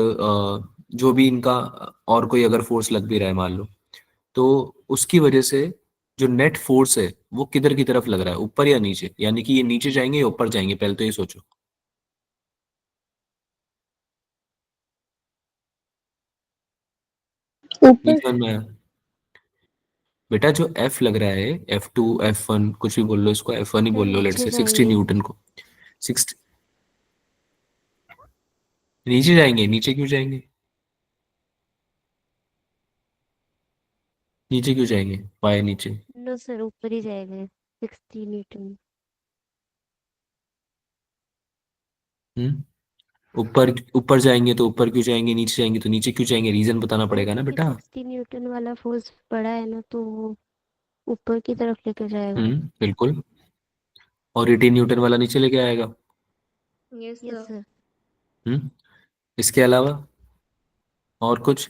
जो भी इनका और कोई अगर फोर्स लग भी रहा है मान लो, तो उसकी वजह से जो नेट फोर्स है वो किधर की तरफ लग रहा है, ऊपर या नीचे? यानी कि ये नीचे जाएंगे या ऊपर जाएंगे, पहले तो ये सोचो। ऊपर। नीचे में आया बेटा, जो एफ लग रहा है, F2 F1 कुछ भी बोल लो, इसको F1 ही सर बोल लो, लेट्स नीचे से 60 जाएंगे। न्यूटन को 60 नीचे जाएंगे। नीचे क्यों जाएंगे? नीचे क्यों जाएंगे? वाई नीचे? नो सर, ऊपर ही जाएंगे 60 न्यूटन। हम्म ऊपर ऊपर जाएंगे तो ऊपर क्यों जाएंगे, नीचे जाएंगे तो नीचे क्यों जाएंगे? रीजन बताना सर पड़ेगा ना क्योंकि बेटा। 60 न्यूटन वाला फोर्स बड़ा है ना, तो वो ऊपर की तरफ लेकर जाएगा। बिल्कुल। और 18 न्यूटन वाला नीचे लेके आएगा। Yes sir. हम्म इसके अलावा और कुछ?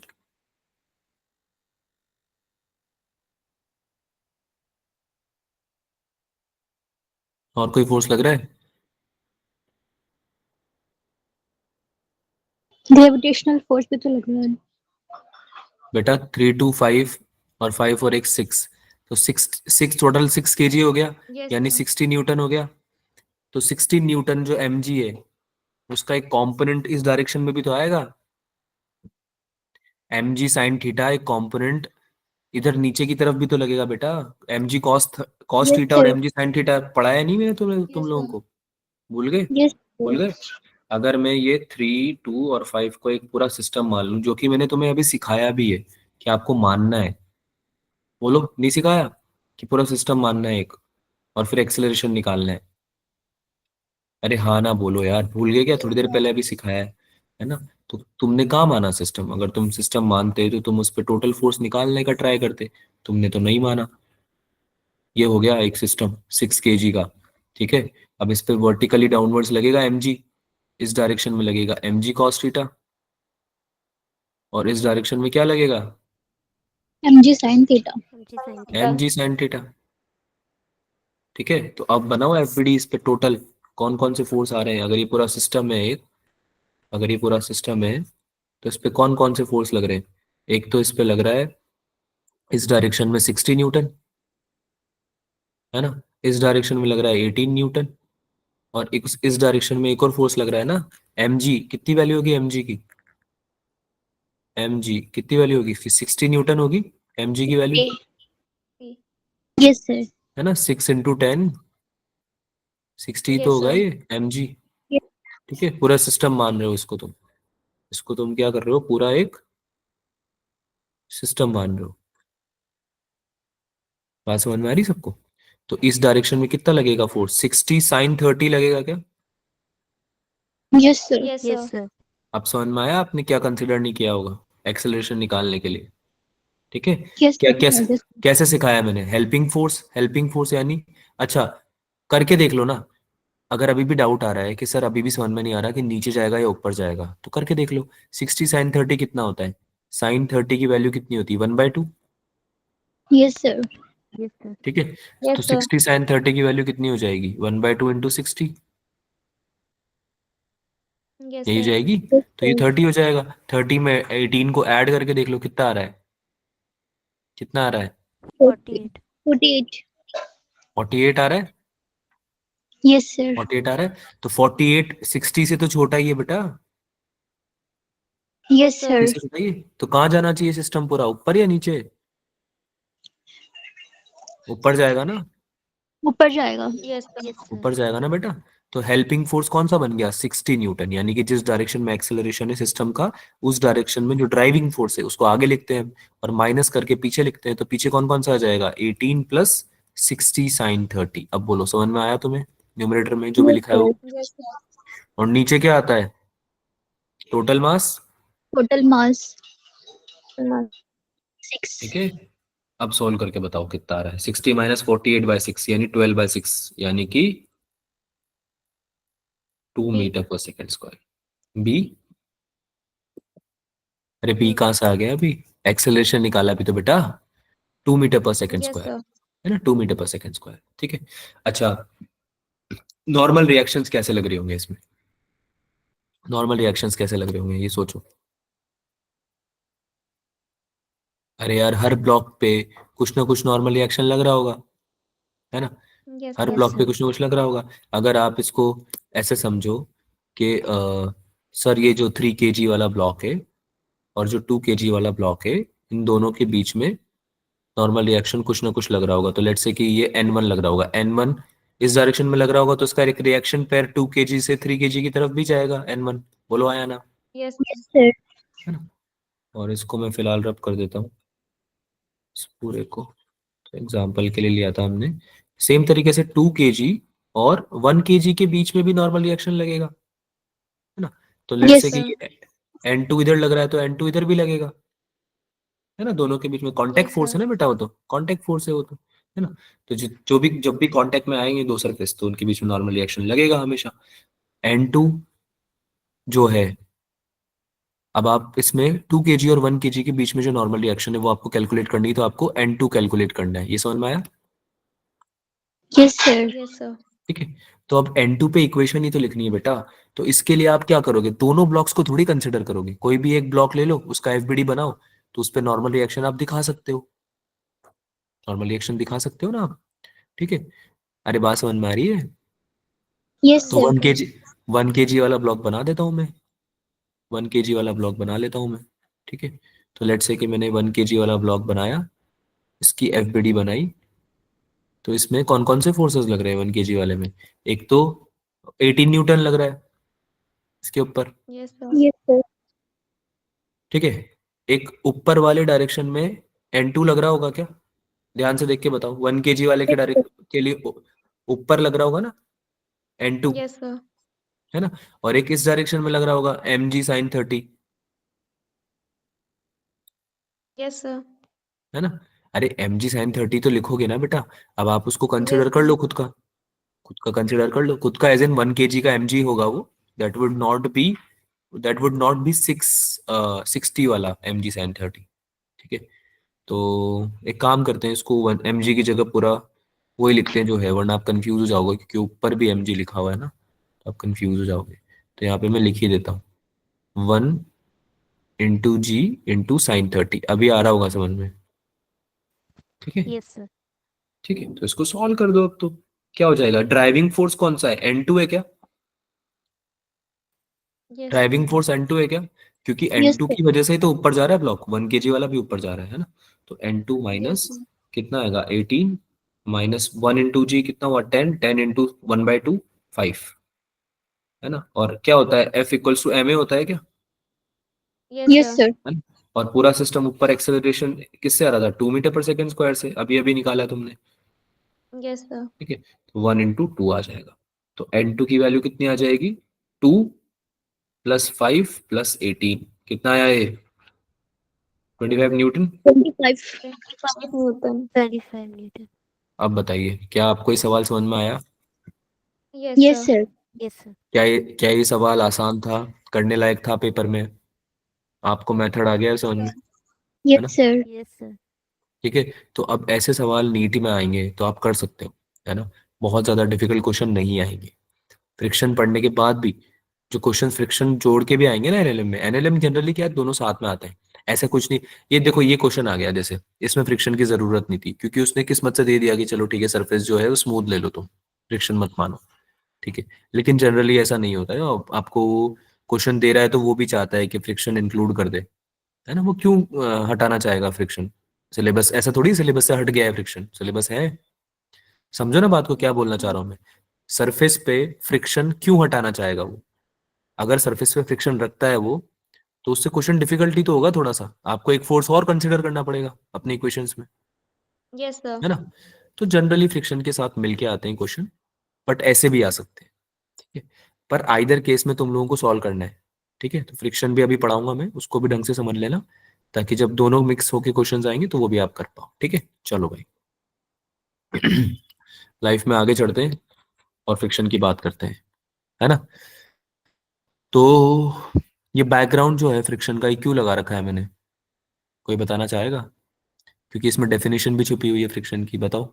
और कोई फोर्स लग रहा है? ग्रेविटेशनल फोर्स भी तो लग रहा है। बेटा 3 2 5 और 5 और एक 6, तो 6 टोटल 6 kg हो गया, यस यानी 60 न्यूटन हो गया। तो 60 न्यूटन जो mg है, उसका एक कंपोनेंट इस डायरेक्शन में भी तो आएगा। mg साइन थीटा एक कंपोनेंट इधर नीचे की तरफ भी तो लगेगा बेटा। mg कॉस यस थीटा और सर। mg साइन थीटा पढ़ाया नहीं मैंने तुम यस लोगों सर। को? भूल गए? यस भूल सर। गए? अगर मैं ये 3 2 और 5 को एक पूरा सिस्टम मान लूं, जो कि मैंने तुम्हें अभी सिखाया भी है कि आपको मानना है, बोलो नहीं सिखाया कि पूरा सिस्टम मानना है एक, और फिर एक्सेलरेशन निकालना है? अरे हाँ ना बोलो यार, भूल गए क्या? थोड़ी देर पहले अभी सिखाया है ना? तो तुमने कहाँ माना सिस्टम? अगर तुम सिस्टम मानते तो तुम उस पर टोटल फोर्स निकालने का ट्राई करते। तुमने तो नहीं माना। ये हो गया एक सिस्टम 6 kg का, ठीक है? अब इस पे वर्टिकली डाउनवर्ड्स लगेगा mg, इस डायरेक्शन में लगेगा mg cos थीटा, और इस डायरेक्शन में क्या लगेगा? mg sin theta. mg sin theta. mg sin theta. ठीक है, तो अब बनाओ एफबीडी इस पे टोटल कौन कौन से फोर्स आ रहे हैं। अगर ये पूरा सिस्टम है एक, अगर ये पूरा सिस्टम है तो इस पे कौन कौन से फोर्स लग रहे हैं? एक तो इस पे लग रहा है इस डायरेक्शन में 60 न्यूटन, है ना? इस डायरेक्शन में लग रहा है 18 न्यूटन, और एक इस डायरेक्शन में एक और फोर्स लग रहा है ना, mg। कितनी वैल्यू होगी mg की? mg कितनी वैल्यू होगी? 60 न्यूटन होगी mg की वैल्यू, यस सर। है ना? 6 × 10 60 तो यस होगा सर। ये mg। ठीक है, पूरा सिस्टम मान रहे हो इसको तुम, इसको तुम क्या कर रहे हो, पूरा एक सिस्टम मान रहे हो। बात समझ में आ रही सबको? तो इस डायरेक्शन में कितना लगेगा फोर्स? 60 sin 30 लगेगा क्या? Yes sir. Yes sir. अब समझ में आया आपने क्या कंसिडर नहीं किया होगा एक्सेलरेशन निकालने के लिए? ठीक है। यस क्या सर। कैसे कैसे सिखाया मैंने? हेल्पिंग फोर्स, हेल्पिंग फोर्स यानी, अच्छा करके देख लो ना। अगर अभी भी डाउट आ रहा है कि सर अभी भी समझ में नहीं आ रहा कि नीचे जाएगा या ऊपर जाएगा, तो करके देख लो। 60 sin 30 कितना होता है? sin 30 की वैल्यू कितनी होती है? 1/2। Yes sir. Yes sir. ठीक है, तो यस सर। 60 sin 30 की वैल्यू कितनी हो जाएगी? 1/2 इंटू 60, यस यही सर। जाएगी। यस तो ये सर। 30 हो जाएगा। 30 में 18 को ऐड करके देख लो कितना आ रहा है, कितना आ रहा है? 48। 48। 48 आ रहा है। Yes sir. 48 आ रहा है, तो 48 60 से तो छोटा ही है बेटा। Yes yes sir. 60 से छोटा ही है। तो कहाँ जाना चाहिए सिस्टम पूरा, ऊपर या नीचे? ऊपर जाएगा ना? ऊपर जाएगा। Yes sir. Yes sir. ऊपर जाएगा ना बेटा? तो हेल्पिंग फोर्स कौन सा बन गया? 60 न्यूटन, यानी कि जिस डायरेक्शन में एक्सेलरेशन है सिस्टम का, उस डायरेक्शन में जो ड्राइविंग फोर्स है उसको आगे लिखते हैं और माइनस करके पीछे लिखते हैं। तो पीछे कौन कौन सा आ जाएगा? 18 प्लस 60 sin 30। अब बोलो समझ में आया तुम्हें न्यूमरेटर में जो भी यस लिखा है वो? सर। Yes sir. और नीचे क्या आता है? Total mass. Total mass 6। ठीक है, अब सॉल्व करके बताओ कितना आ रहा है। 60 माइनस 48/6 यानी 12/6 यानी कि 2 बी। मीटर पर सेकेंड स्क्वायर। बी। अरे बी यस। कहाँ से आ गया अभी? एक्सेलरेशन निकाला अभी तो बेटा। 2 मीटर पर सेकेंड यस स्क्वायर सर। है ना, 2 मीटर पर सेकेंड स्क्वायर। ठीक है। अच्छा, नॉर्मल रिएक्शंस कैसे लग रहे होंगे इसमें? नॉर्मल रिएक्शंस कैसे लग रहे होंगे ये सोचो। अरे यार, हर ब्लॉक पे कुछ ना कुछ नॉर्मल रिएक्शन लग रहा होगा, है ना। यस हर सर। ब्लॉक पे कुछ ना कुछ लग रहा होगा। अगर आप इसको ऐसे समझो कि सर ये जो 3 kg वाला ब्लॉक है और जो 2 kg वाला ब्लॉक है, इन दोनों के बीच में नॉर्मल रिएक्शन कुछ ना कुछ लग रहा होगा। तो लेट्स से कि ये N1 लग रहा होगा, N1 इस डायरेक्शन में लग रहा होगा, तो इसका एक रिएक्शन पेयर 2 kg से 3 kg की तरफ भी जाएगा, N1। बोलो आया ना, यस यस सर। है ना। और इसको मैं फिलहाल रब कर देता हूँ इस पूरे को, तो एग्जाम्पल के लिए लिया था हमने। सेम तरीके से 2 kg और 1 kg के बीच में भी नॉर्मल रिएक्शन लगेगा, है ना। तो लेट्स यस से कि सर। ये N2 इधर लग रहा है तो N2 इधर भी लगेगा, है ना। दोनों के बीच में कांटेक्ट यस फोर्स सर। है ना बेटा, वो तो कांटेक्ट फोर्स है वो तो, है ना। तो जो भी जब भी कांटेक्ट में आएंगे दो सरफेस, तो उनके बीच में नॉर्मल रिएक्शन लगेगा हमेशा। N2 जो है, अब आप इसमें 2 kg और 1 kg के बीच में जो नॉर्मल रिएक्शन है वो आपको कैलकुलेट करनी है, तो आपको N2 कैलकुलेट करना है। ये समझ में आया? Yes sir. Yes sir. ठीक है। तो अब N2 पे इक्वेशन ही तो लिखनी है बेटा। तो इसके लिए आप क्या करोगे, दोनों ब्लॉक्स को थोड़ी कंसिडर करोगे। कोई भी एक ब्लॉक ले लो, उसका एफबीडी बनाओ, तो उस पर नॉर्मल रिएक्शन आप दिखा सकते हो, नॉर्मल रिएक्शन दिखा सकते हो ना आप। ठीक है। अरे बात समझ में आ रही है? यस तो सर। 1 kg वाला ब्लॉक बना देता हूँ मैं, 1 kg वाला ब्लॉक बना लेता हूँ मैं। ठीक है। तो लेट्स से कि मैंने 1 kg वाला ब्लॉक बनाया, इसकी एफबीडी बनाई। तो इसमें कौन कौन से फोर्सेस लग रहे हैं 1 kg वाले में? एक तो 18 न्यूटन लग रहा है इसके ऊपर। Yes sir. Yes sir. ठीक है। एक ऊपर वाले डायरेक्शन में N2 लग रहा होगा क्या? ध्यान से देख के बताओ, 1 kg वाले के डायरेक्ट के लिए ऊपर लग रहा होगा ना, N2, यस सर। है ना। और एक इस डायरेक्शन में लग रहा होगा mg sin 30, यस सर। है ना। अरे mg sin 30 तो लिखोगे ना बेटा। अब आप उसको कंसिडर यस कर सर। लो, खुद का कंसिडर कर लो, खुद का एज इन 1 kg का mg होगा वो। That would not be that would not be 60 वाला mg sin 30। ठीक है। तो एक काम करते हैं, इसको 1 mg की जगह पूरा वही लिखते हैं जो है, वरना आप कंफ्यूज हो जाओगे, क्योंकि ऊपर भी mg लिखा हुआ है ना, तो आप कंफ्यूज हो जाओगे। तो यहाँ पे मैं लिख ही देता हूँ 1 × g × sin 30। अभी आ रहा होगा समझ में? ठीक है। Yes sir. ठीक है, तो इसको सॉल्व कर दो अब। तो क्या हो जाएगा, ड्राइविंग फोर्स कौन सा है, N2 है क्या? Yes sir. Driving force N2 है क्या? क्योंकि यस N2 सर। की वजह से ही तो ऊपर जा रहा है ब्लॉक, 1 kg वाला भी ऊपर जा रहा है ना। तो N2 यस माइनस सर। कितना आएगा, 18 माइनस 1 × g कितना हुआ, 10, 10 × 1/2, 5, है ना। और क्या होता है, F इक्वल्स टू ma होता है क्या, यस यस सर। सर। है ना। और पूरा सिस्टम ऊपर एक्सेलरेशन किससे आ रहा था, 2 मीटर पर सेकेंड स्क्वायर से, अभी अभी निकाला तुमने। Yes sir. ठीक है। तो 1 × 2 आ जाएगा। तो N2 की वैल्यू कितनी आ जाएगी, 2 + 5 + 18, कितना आया ये, 25 न्यूटन। 25। 25 न्यूटन। 25 न्यूटन। अब बताइए, क्या आपको ये सवाल समझ में आया? Yes yes sir. Sir. Yes sir. क्या ये सवाल आसान था, करने लायक था पेपर में? आपको मेथड आ गया है समझ में, है ना। Yes sir. Yes sir. ठीक है। तो अब ऐसे सवाल नीट में आएंगे तो आप कर सकते हो, है ना। बहुत ज्यादा डिफिकल्ट क्वेश्चन नहीं आएंगे। फ्रिक्शन पढ़ने के बाद भी जो क्वेश्चन फ्रिक्शन जोड़ के भी आएंगे ना एनएलएम में, एनएलएम जनरली क्या है, दोनों साथ में आते हैं। ऐसा कुछ नहीं, ये देखो ये क्वेश्चन आ गया जैसे, इसमें फ्रिक्शन की जरूरत नहीं थी, क्योंकि उसने किस्मत से दे दिया कि चलो ठीक है सरफेस जो है वो स्मूथ ले लो, तुम फ्रिक्शन मत मानो। ठीक है। लेकिन जनरली ऐसा नहीं होता है, आपको क्वेश्चन दे रहा है तो वो भी चाहता है कि फ्रिक्शन इंक्लूड कर दे, है ना। वो क्यों हटाना चाहेगा फ्रिक्शन? सिलेबस ऐसा थोड़ी, सिलेबस से हट गया है फ्रिक्शन, सिलेबस है। समझो ना बात को, क्या बोलना चाह रहा हूँ मैं। सरफेस पे फ्रिक्शन क्यों हटाना चाहेगा वो? अगर सरफेस पे फ्रिक्शन रखता है वो, तो उससे क्वेश्चन डिफिकल्टी तो होगा थोड़ा सा, आपको एक फोर्स और कंसिडर करना पड़ेगा अपने इक्वेशंस में, यस सर। है ना। तो जनरली फ्रिक्शन के साथ मिलके आते हैं क्वेश्चन, बट ऐसे भी आ सकते हैं। ठीक है। पर आइदर केस में तुम लोगों को सॉल्व करना है। ठीक है। तो फ्रिक्शन भी अभी पढ़ाऊंगा मैं, उसको भी ढंग से समझ लेना। ताकि जब दोनों मिक्स होके क्वेश्चंस आएंगे तो वो भी आप कर पाओ। ठीक है, चलो भाई। लाइफ में आगे चढ़ते हैं और फ्रिक्शन की बात करते हैं, है ना। तो ये बैकग्राउंड जो है फ्रिक्शन का, ये क्यों लगा रखा है मैंने, कोई बताना चाहेगा? क्योंकि इसमें डेफिनेशन भी छुपी हुई है फ्रिक्शन की, बताओ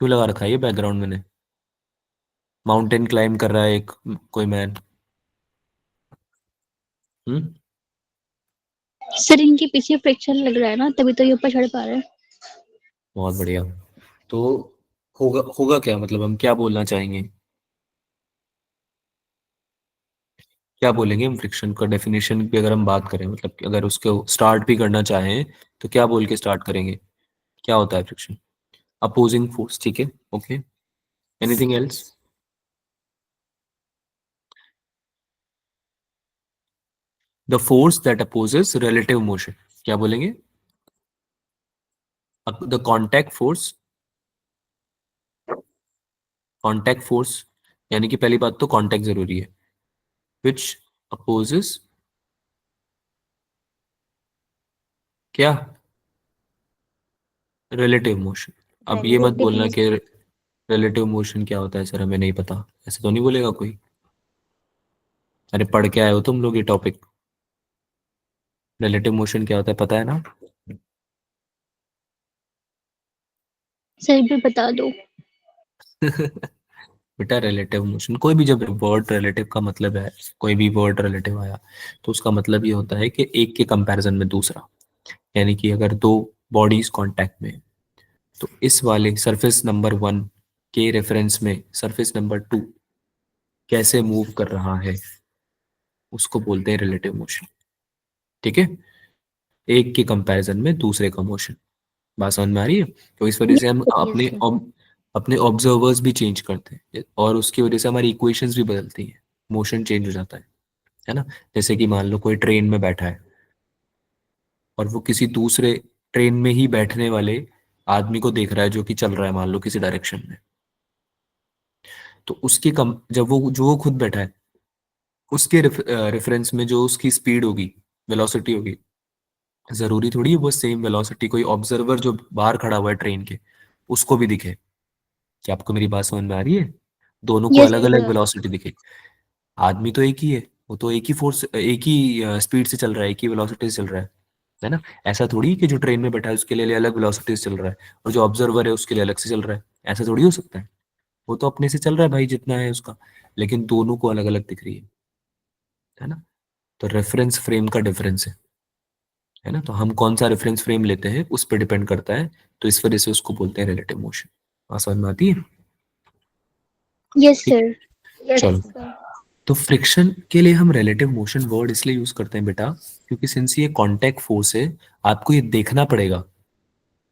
क्यों लगा रखा है ये बैकग्राउंड मैंने। माउंटेन क्लाइम कर रहा है एक कोई मैन। हम्म। सर इनके पीछे फ्रिक्शन लग रहा है ना, तभी तो ये ऊपर चढ़ पा रहे हैं। बहुत बढ़िया। तो होगा होगा क्या, मतलब हम क्या बोलना चाहेंगे, क्या बोलेंगे हम फ्रिक्शन का डेफिनेशन भी अगर हम बात करें, मतलब कि अगर उसको स्टार्ट भी करना चाहें तो क्या बोल के स्टार्ट करेंगे? क्या होता है फ्रिक्शन? अपोजिंग फोर्स, ठीक है, okay. Anything else? The force that opposes relative motion, क्या बोलेंगे? The contact force, contact force, यानी कि पहली बात तो कॉन्टैक्ट जरूरी है, विच अपोजेस क्या? Relative motion. अब ये मत रिलेटिव बोलना कि मोशन। रिलेटिव मोशन क्या होता है सर, हमें नहीं पता, ऐसे तो नहीं बोलेगा कोई। अरे पढ़ के आए हो तुम लोग ये टॉपिक, रिलेटिव मोशन क्या होता है पता है ना? सर भी बता दो। बेटा रिलेटिव मोशन, कोई भी जब वर्ड रिलेटिव का मतलब है, कोई भी वर्ड रिलेटिव आया तो उसका मतलब ये होता है कि एक के कंपैरिजन में दूसरा, यानी कि अगर दो बॉडीज कांटेक्ट में हैं, तो इस वाले सरफेस नंबर 1 के रेफरेंस में सरफेस नंबर 2 कैसे मूव कर रहा है, उसको बोलते हैं रिलेटिव मोशन। ठीक है, एक के कंपैरिजन में दूसरे का मोशन। बात समझ में आ रही है? तो इस वजह से हम यस सर। अपने ऑब्जर्वर्स भी चेंज करते हैं और उसकी वजह से हमारी इक्वेशंस भी बदलती हैं, मोशन चेंज हो जाता है ना। जैसे कि मान लो कोई ट्रेन में बैठा है और वो किसी दूसरे ट्रेन में ही बैठने वाले आदमी को देख रहा है जो कि चल रहा है मान लो किसी डायरेक्शन में, तो उसकी कम जब वो जो वो खुद बैठा है उसके रेफरेंस में जो उसकी स्पीड होगी, वेलोसिटी होगी, जरूरी थोड़ी है वो सेम वेलोसिटी कोई ऑब्जर्वर जो बाहर खड़ा हुआ है ट्रेन के उसको भी दिखे। क्या आपको मेरी बात समझ में आ रही है? दोनों को यस अलग यस अलग सर। वेलोसिटी दिखे। आदमी तो एक ही है, वो तो एक ही फोर्स एक ही स्पीड से चल रहा है, एक ही वेलोसिटी से चल रहा है ना। ऐसा थोड़ी है कि जो ट्रेन में बैठा है उसके लिए अलग वेलोसिटी से चल रहा है और जो ऑब्जर्वर है उसके लिए अलग से चल रहा है, ऐसा थोड़ी हो सकता है। वो तो अपने से चल रहा है भाई जितना है उसका, लेकिन दोनों को अलग अलग दिख रही है ना। तो रेफरेंस फ्रेम का डिफरेंस है ना, तो हम कौन सा रेफरेंस फ्रेम लेते हैं उस पर डिपेंड करता है। तो इस वजह से उसको बोलते हैं रिलेटिव मोशन। बात समझ में आती है? यस ठीक, सर। चलो। Yes sir. तो फ्रिक्शन के लिए हम रिलेटिव मोशन वर्ड इसलिए यूज करते हैं बेटा, क्योंकि सिंस ये कांटेक्ट फोर्स है, आपको ये देखना पड़ेगा,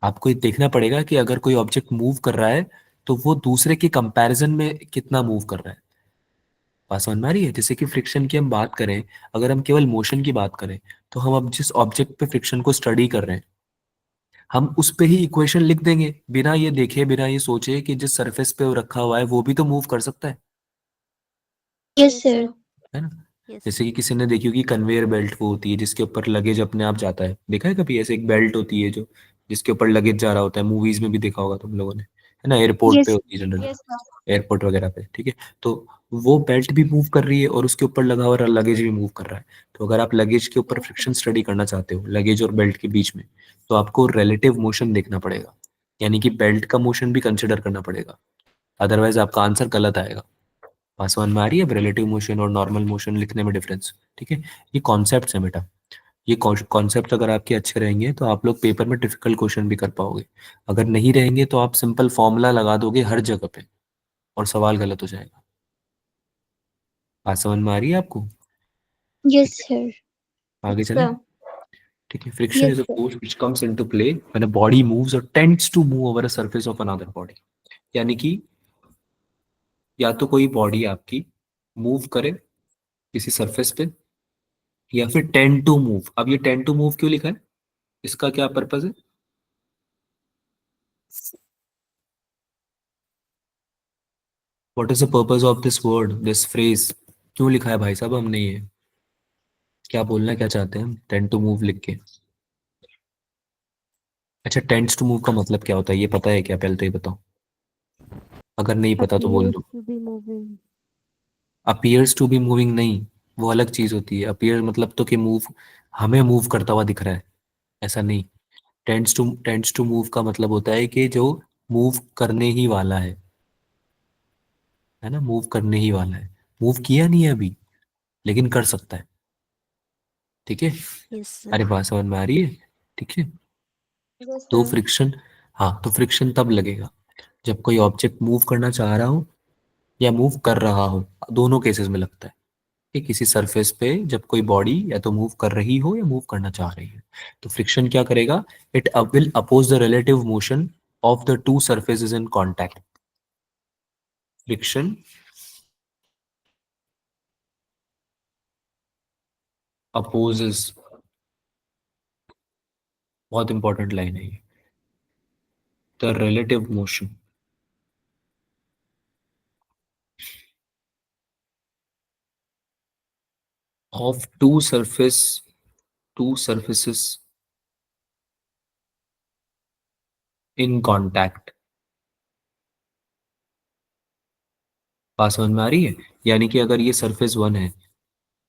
आपको ये देखना पड़ेगा कि अगर कोई ऑब्जेक्ट मूव कर रहा है तो वो दूसरे के कंपैरिजन में कितना मूव कर रहा है। बात समझ में आ रही है? जैसे कि फ्रिक्शन की हम बात करें, अगर हम केवल मोशन की बात करें, तो हम अब जिस ऑब्जेक्ट पे फ्रिक्शन को स्टडी कर रहे हैं हम उस पे ही इक्वेशन लिख देंगे, बिना ये देखे बिना ये सोचे कि जिस सरफेस पे वो रखा हुआ है वो भी तो मूव कर सकता यस यस सर। सर। है ना। यस। जैसे कि किसी ने देखी होगी कन्वेयर बेल्ट, वो होती है जिसके ऊपर लगेज अपने आप जाता है, देखा है कभी? ऐसे एक बेल्ट होती है जो जिसके ऊपर लगेज जा रहा होता है, मूवीज में भी देखा होगा तुम लोगों ने, है ना। एयरपोर्ट पे यस। होती है जनरली, एयरपोर्ट वगैरह पे, ठीक है। तो वो बेल्ट भी मूव कर रही है और उसके ऊपर लगा हुआ लगेज भी मूव कर रहा है। तो अगर आप लगेज के ऊपर यस फ्रिक्शन स्टडी करना चाहते हो लगेज और बेल्ट के बीच में, तो आपको रिलेटिव मोशन देखना पड़ेगा, यानी कि बेल्ट का मोशन भी कंसिडर करना पड़ेगा, अदरवाइज आपका आंसर गलत आएगा। बात समझ में आ रही है? रिलेटिव मोशन और नॉर्मल मोशन लिखने में डिफरेंस, ठीक है। ये कॉन्सेप्ट्स हैं बेटा, ये कॉन्सेप्ट अगर आपके अच्छे रहेंगे तो आप लोग पेपर में डिफिकल्ट क्वेश्चन भी कर पाओगे। अगर नहीं रहेंगे तो आप सिंपल फॉर्मूला लगा दोगे हर जगह पे और सवाल गलत हो जाएगा। बात समझ में आ रही है आपको? यस ठीक है, सर। आगे चलें। सर। ठीक है, friction yes is a sir. Force which comes into play when a body moves और tends to move over a surface of another body. यानी कि या तो कोई बॉडी आपकी मूव करे किसी सरफेस पे, या फिर टेंड टू मूव। अब ये टेंड टू मूव क्यों लिखा है, इसका क्या पर्पज है? What is the purpose of this word, this phrase? क्यों लिखा है भाई साहब हमने ये? क्या बोलना क्या चाहते हैं हम टेंड टू मूव लिख के? अच्छा, टेंड्स टू मूव का मतलब क्या होता है ये पता है क्या? पहले तो ये बताओ, अगर नहीं पता तो बोल appears दो। to be moving. Appears to be moving नहीं, वो अलग चीज होती है। अपीयर मतलब तो कि मूव, हमें मूव करता हुआ दिख रहा है, ऐसा नहीं। टेंड्स टू मूव का मतलब होता है कि जो मूव करने ही वाला है ना, मूव करने ही वाला है। मूव किया नहीं है अभी, लेकिन कर सकता है। ठीक है? Yes, अरे sir. बात समझ में आ रही है? ठीक है। यस तो सर। फ्रिक्शन, हाँ तो फ्रिक्शन तब लगेगा जब कोई ऑब्जेक्ट मूव करना चाह रहा हो या मूव कर रहा हो, दोनों केसेस में लगता है कि किसी सरफेस पे जब कोई बॉडी या तो मूव कर रही हो या मूव करना चाह रही है। तो फ्रिक्शन क्या करेगा? It will oppose the relative motion of the two surfaces in contact. Friction opposes, बहुत इंपॉर्टेंट लाइन है ये, the relative motion of two surfaces in contact. बात समझ में आ रही है? यानी कि अगर ये सरफेस वन है,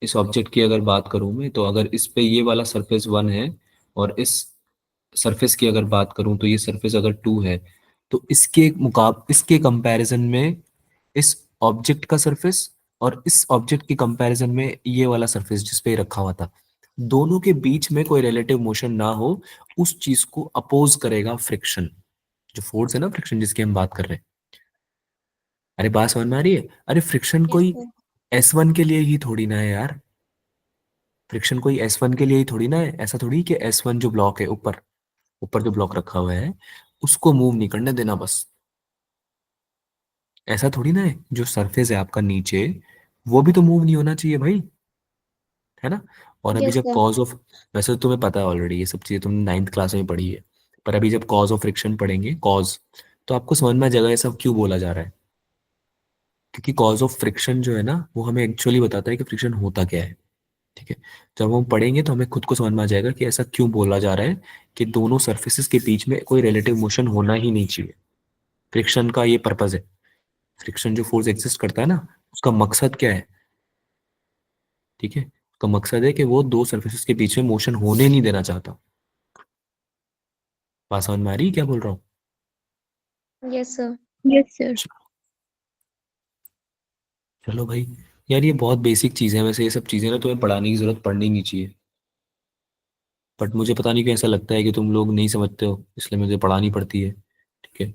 इस ऑब्जेक्ट की अगर बात करूं मैं, तो अगर इस पे ये वाला सरफेस वन है और इस सरफेस की अगर बात करूं तो ये सरफेस अगर टू है, तो इसके कंपैरिजन में इस ऑब्जेक्ट का सरफेस और इस ऑब्जेक्ट के कंपैरिजन में ये वाला सरफेस जिस पे रखा हुआ था, दोनों के बीच में कोई रिलेटिव मोशन ना हो, उस चीज को अपोज करेगा फ्रिक्शन। जो फोर्स है ना फ्रिक्शन जिसकी हम बात कर रहे हैं। अरे बात समझ में आ रही है? अरे फ्रिक्शन यस कोई सर। S1 के लिए ही थोड़ी ना है यार। फ्रिक्शन कोई S1 के लिए ही थोड़ी ना है। ऐसा थोड़ी कि S1 जो ब्लॉक है ऊपर, ऊपर जो ब्लॉक रखा हुआ है उसको मूव नहीं करने देना बस। ऐसा थोड़ी ना है, जो सरफेस है आपका नीचे, वो भी तो मूव नहीं होना चाहिए भाई, है ना? और अभी यस जब सर। कॉज ऑफ, वैसे तो तुम्हें पता है ऑलरेडी ये सब चीजें, तुमने नाइन्थ क्लास में पढ़ी है, पर अभी जब कॉज ऑफ फ्रिक्शन पढ़ेंगे, कॉज, तो आपको समझ में आ जाएगा ये सब क्यों बोला जा रहा है। क्योंकि कॉज ऑफ फ्रिक्शन जो है ना, वो हमें एक्चुअली बताता है कि फ्रिक्शन होता क्या है। ठीक है? जब हम पढ़ेंगे तो हमें खुद को समझ में आ जाएगा कि ऐसा क्यों बोला जा रहा है कि दोनों सरफेसेस के बीच में कोई रिलेटिव मोशन होना ही नहीं चाहिए। फ्रिक्शन का ये पर्पज है। फ्रिक्शन जो फोर्स एग्जिस्ट करता है ना, उसका मकसद क्या है? ठीक है, उसका मकसद है कि वो दो सरफेसेस के बीच में मोशन होने नहीं देना चाहता। बात समझ में आ रही है क्या बोल रहा हूँ? Yes sir. Yes sir. चलो भाई, यार ये बहुत बेसिक चीजें हैं, वैसे ये सब चीजें ना तुम्हें पढ़ाने की जरूरत पड़नी नहीं चाहिए, बट मुझे पता नहीं क्यों ऐसा लगता है कि तुम लोग नहीं समझते हो, इसलिए मुझे पढ़ानी पड़ती है। ठीक है?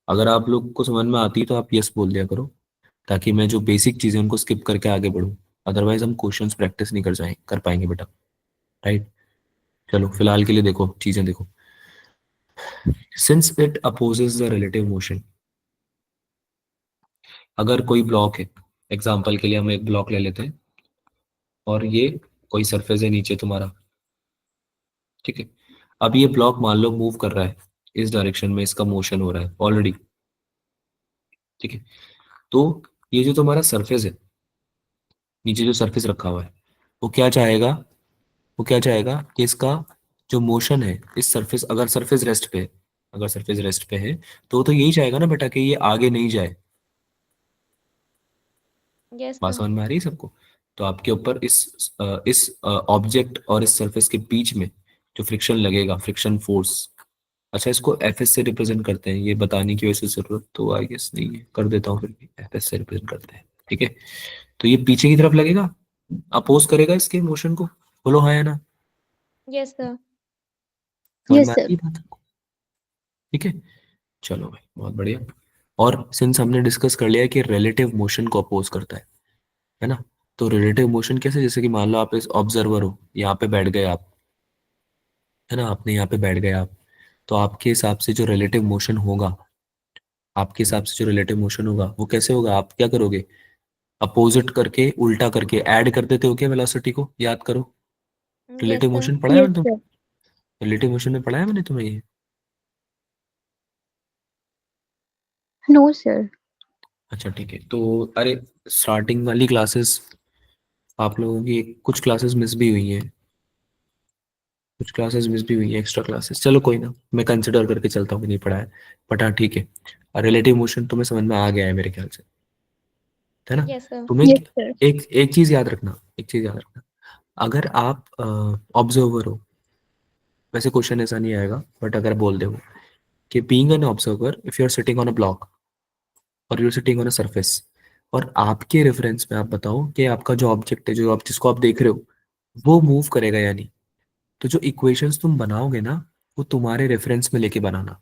अगर आप लोग को समझ में आती है तो आप यस बोल दिया करो, ताकि मैं जो बेसिक चीजें उनको स्किप करके आगे बढ़ूं। अदरवाइज हम क्वेश्चंस प्रैक्टिस नहीं कर पाएंगे बेटा। राइट? चलो फिलहाल के लिए देखो चीजें देखो। Since it opposes the relative motion, अगर कोई ब्लॉक है, एग्जाम्पल के लिए हम एक ब्लॉक ले लेते हैं, और ये कोई सरफेस है नीचे तुम्हारा। ठीक है? अब ये ब्लॉक मान लो मूव कर रहा है, इस डायरेक्शन में इसका मोशन हो रहा है ऑलरेडी। ठीक है? तो ये जो तुम्हारा सरफेस है, नीचे जो सरफेस रखा हुआ है, वो क्या चाहेगा? वो क्या चाहेगा कि इसका जो मोशन है इस सरफेस, अगर सरफेस रेस्ट पे है, अगर सरफेस रेस्ट पे है, तो यही चाहेगा ना बेटा कि ये आगे नहीं जाए। यस बात सर। समझ में आ रही है सबको? तो आपके ऊपर इस ऑब्जेक्ट और इस सरफेस के बीच में जो फ्रिक्शन लगेगा, फ्रिक्शन फोर्स, अच्छा इसको एफएस से रिप्रेजेंट करते हैं, ये बताने की वैसे जरूरत तो आई गेस नहीं है, कर देता हूँ फिर भी, एफएस से रिप्रेजेंट करते हैं। ठीक है? तो ये पीछे की तरफ लगेगा, अपोज करेगा इसके मोशन को। बोलो हाँ या ना? Yes sir. समझ में यस आ सर। रही है बात आपको? ठीक है, चलो भाई बहुत बढ़िया। और सिंस हमने डिस्कस कर लिया कि रिलेटिव मोशन को अपोज करता है ना, तो रिलेटिव मोशन कैसे? जैसे कि मान लो आप इस ऑब्जर्वर हो, यहाँ पे बैठ गए आप, है ना, आपने यहाँ पे बैठ गए आप, तो आपके हिसाब से जो रिलेटिव मोशन होगा, आपके हिसाब से जो रिलेटिव मोशन होगा वो कैसे होगा? आप क्या करोगे? अपोजिट करके, उल्टा करके ऐड कर देते हो क्या वेलोसिटी को? याद करो, यस रिलेटिव सर। मोशन पढ़ा है यस मैंने तुम, सर। रिलेटिव मोशन में पढ़ा है मैंने तुम्हें ये? No sir. अच्छा ठीक है, तो अरे स्टार्टिंग वाली क्लासेस आप लोगों की कुछ क्लासेस मिस भी हुई हैं, कुछ क्लासेस मिस भी हुई हैं, एक्स्ट्रा क्लासेस। चलो कोई ना, मैं कंसिडर करके चलता हूँ कि नहीं पढ़ा है, बट हाँ ठीक है। रिलेटिव मोशन तुम्हें समझ में आ गया है मेरे ख्याल से, है ना? Yes sir. तुम्हें यस सर। एक एक चीज याद रखना, एक चीज याद रखना। अगर आप ऑब्जर्वर हो, वैसे क्वेश्चन ऐसा नहीं आएगा, बट अगर बोल दे वो कि being an observer, if you are sitting on a block और you are sitting on a surface, और आपके रेफरेंस में आप बताओ कि आपका जो ऑब्जेक्ट है, जो आप जिसको आप देख रहे हो, वो मूव करेगा या नहीं, तो जो इक्वेशंस तुम बनाओगे ना, वो तुम्हारे रेफरेंस में लेके बनाना,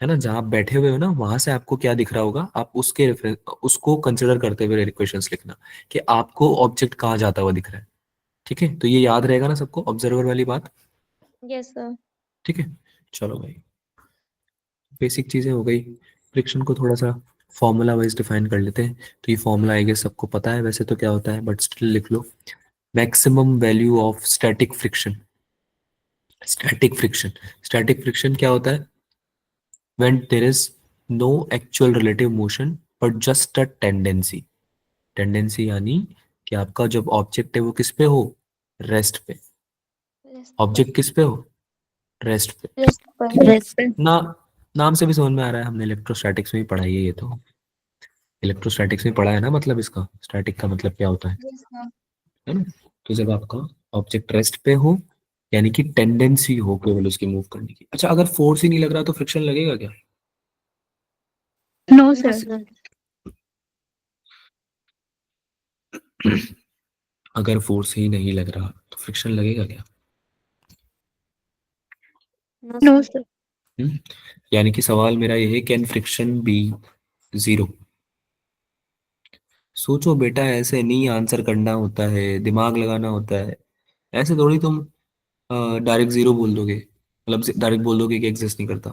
है ना? जहाँ आप बैठे हुए हो ना, वहां से आपको क्या दिख रहा होगा, आप उसके रेफरेंस, उसको कंसिडर करते हुए इक्वेशंस लिखना कि आपको ऑब्जेक्ट कहाँ जाता हुआ दिख रहा है। ठीक है, तो ये याद रहेगा ना सबको, ऑब्जर्वर वाली बात? Yes sir. ठीक है, चलो भाई, बेसिक चीजें हो गई। फ्रिक्शन को थोड़ा सा फॉर्मूला वाइज डिफाइन कर लेते हैं। तो ये फॉर्मूला आई गेस सबको पता है वैसे तो क्या होता है, बट स्टिल लिख लो। Maximum value of static friction. Static friction, static friction क्या होता है? When there is no actual relative motion but just a tendency. Tendency यानी कि आपका जब ऑब्जेक्ट है वो किस पे हो? रेस्ट पे। रेस्ट पर। ऑब्जेक्ट किस पे हो? रेस्ट पे। रेस्ट पर। ठीक है यस सर। ना? नाम से भी समझ में आ रहा है, हमने इलेक्ट्रोस्टैटिक्स में ही पढ़ाई है ये तो। इलेक्ट्रोस्टैटिक्स में पढ़ा है ना, मतलब इसका स्टैटिक का मतलब क्या होता यस सर। है ना? तो जब आपका ऑब्जेक्ट रेस्ट पे हो, यानी कि टेंडेंसी हो केवल उसकी मूव करने की। अच्छा, अगर फोर्स ही नहीं लग रहा तो फ्रिक्शन लगेगा क्या? No no sir. सर। अगर फोर्स ही नहीं लग रहा तो फ्रिक्शन लगेगा क्या? No no sir. सर। हम्म? यानी कि सवाल मेरा ये है, कैन फ्रिक्शन बी जीरो? सोचो बेटा, ऐसे नहीं आंसर करना होता है, दिमाग लगाना होता है। ऐसे थोड़ी तुम डायरेक्ट जीरो बोल दोगे, मतलब डायरेक्ट बोल दोगे कि एग्जिस्ट नहीं करता।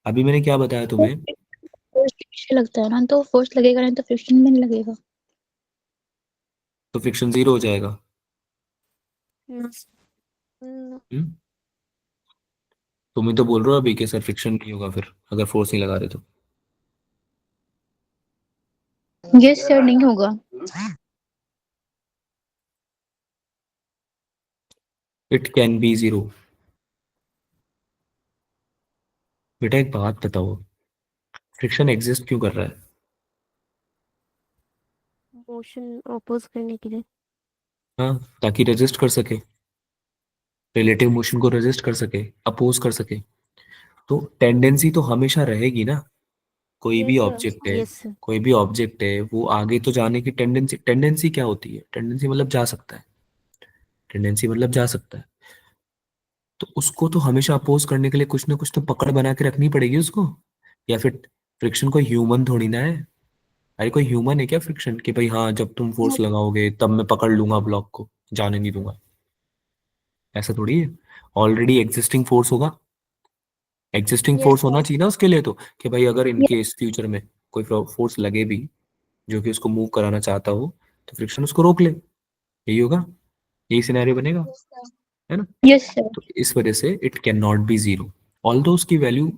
अभी मैंने क्या बताया तुम्हें? फोर्स पीछे लगता है ना, तो फोर्स लगेगा, नहीं तो फ्रिक्शन में नहीं लगेगा। तो फ्रिक्शन जीरो हो जाएगा। No sir. हम्म? तुम ही तो बोल रहे हो अभी कि सर फ्रिक्शन नहीं होगा फिर अगर फोर्स नहीं लगा रहे तो। यस सर, नहीं होगा। It can be zero. बेटा एक बात बताओ, फ्रिक्शन एग्जिस्ट क्यों कर रहा है? मोशन ऑपोज करने के लिए। हाँ, ताकि रेजिस्ट कर सके, रिलेटिव मोशन को रेजिस्ट कर सके, अपोज कर सके। तो टेंडेंसी तो हमेशा रहेगी ना। कोई भी यस सर। ऑब्जेक्ट है, यस सर। कोई भी ऑब्जेक्ट है, वो आगे तो जाने की टेंडेंसी, टेंडेंसी क्या होती है? टेंडेंसी मतलब जा सकता है, टेंडेंसी मतलब जा सकता है। तो उसको तो हमेशा अपोज करने के लिए कुछ ना कुछ तो पकड़ बना के रखनी पड़ेगी उसको। या फिर फ्रिक्शन कोई ह्यूमन थोड़ी ना है। अरे कोई ह्यूमन है क्या फ्रिक्शन, कि भाई हाँ जब तुम फोर्स लगाओगे तब मैं पकड़ लूंगा ब्लॉक को, जाने नहीं दूंगा? ऐसा थोड़ी है। ऑलरेडी एग्जिस्टिंग फोर्स होगा, एग्जिस्टिंग यस फोर्स होना सर। चाहिए ना उसके लिए तो, कि भाई अगर इन केस फ्यूचर में कोई फोर्स लगे भी जो कि उसको मूव कराना चाहता हो, तो फ्रिक्शन उसको रोक ले। यही होगा, यही सिनेरियो बनेगा, यस सर। है ना? Yes sir. तो इस वजह से it can not be zero. Although उसकी वैल्यू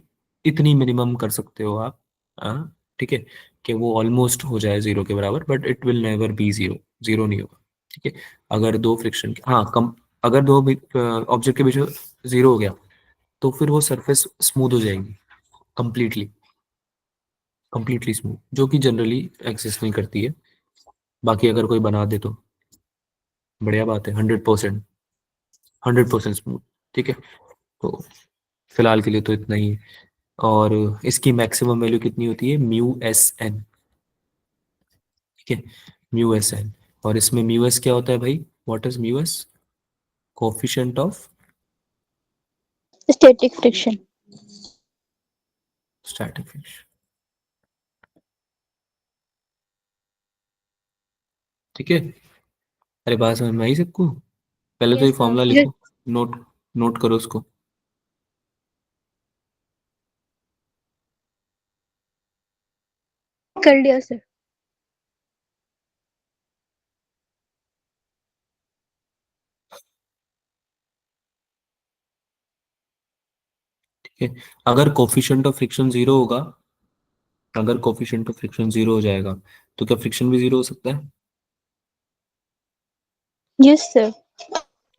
इतनी मिनिमम कर सकते हो आप, हाँ ठीक है, कि वो ऑलमोस्ट हो जाए जीरो के बराबर, but it will never be zero. Zero नहीं होगा। ठीक है, अगर दो फ्रिक्शन, हाँ कम, अगर दो ऑब्जेक्ट के बीच में जीरो हो गया, तो फिर वो सरफेस स्मूथ हो जाएगी, कंप्लीटली, कंप्लीटली स्मूथ, जो कि जनरली एग्जिस्ट नहीं करती है। बाकी अगर कोई बना दे तो बढ़िया बात है, 100%, 100% स्मूथ। ठीक है, तो फिलहाल के लिए तो इतना ही है। और इसकी मैक्सिमम वैल्यू कितनी होती है? Mu S N. ठीक है, म्यू एस एन। और इसमें म्यू एस क्या होता है भाई? What is mu S? Coefficient of static friction. Static friction. ठीक है, अरे बात समझ में आई सबको? पहले तो ये यस सर। फॉर्मूला यस, लिखो, नोट नोट करो उसको। कर लिया सर। ठीक है, अगर कोफिशिएंट ऑफ फ्रिक्शन जीरो होगा अगर कोफिशिएंट ऑफ फ्रिक्शन 0 हो जाएगा तो क्या फ्रिक्शन भी 0 हो सकता है? Yes sir.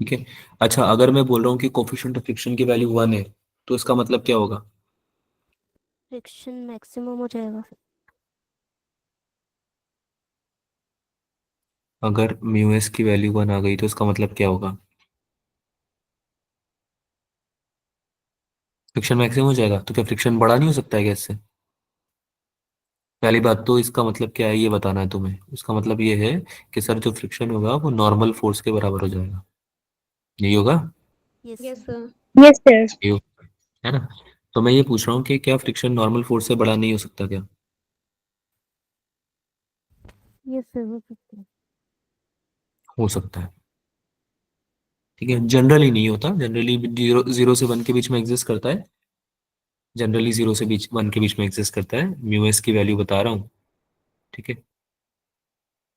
ठीक है। अच्छा, अगर मैं बोल रहा हूँ कि कोफिशिएंट ऑफ फ्रिक्शन की वैल्यू 1 है तो इसका मतलब क्या होगा? फ्रिक्शन मैक्सिमम हो जाएगा। अगर म्यू एस की वैल्यू 1 आ गई तो इसका मतलब क्या होगा? फ्रिक्शन मैक्सिमम हो जाएगा। तो क्या फ्रिक्शन बड़ा नहीं हो सकता है गैस से? पहली बात तो इसका मतलब क्या है ये बताना है तुम्हें। इसका मतलब ये है कि सर जो फ्रिक्शन होगा वो नॉर्मल फोर्स के बराबर हो जाएगा। यही होगा? Yes sir. Yes sir. ये है ना? तो मैं ये पूछ रहा हूँ कि क्या फ्रिक्शन नॉर्मल फोर्स से बड़ा नहीं हो सकता क्या? यस सर, हो सकता है। हो सकता है। ठीक है, जनरली नहीं होता। जनरली 0 से 1 के बीच में एग्जिस्ट करता है। जनरली 0 से 1 के बीच में एग्जिस्ट करता है। म्यू एस की वैल्यू बता रहा हूँ। ठीक है,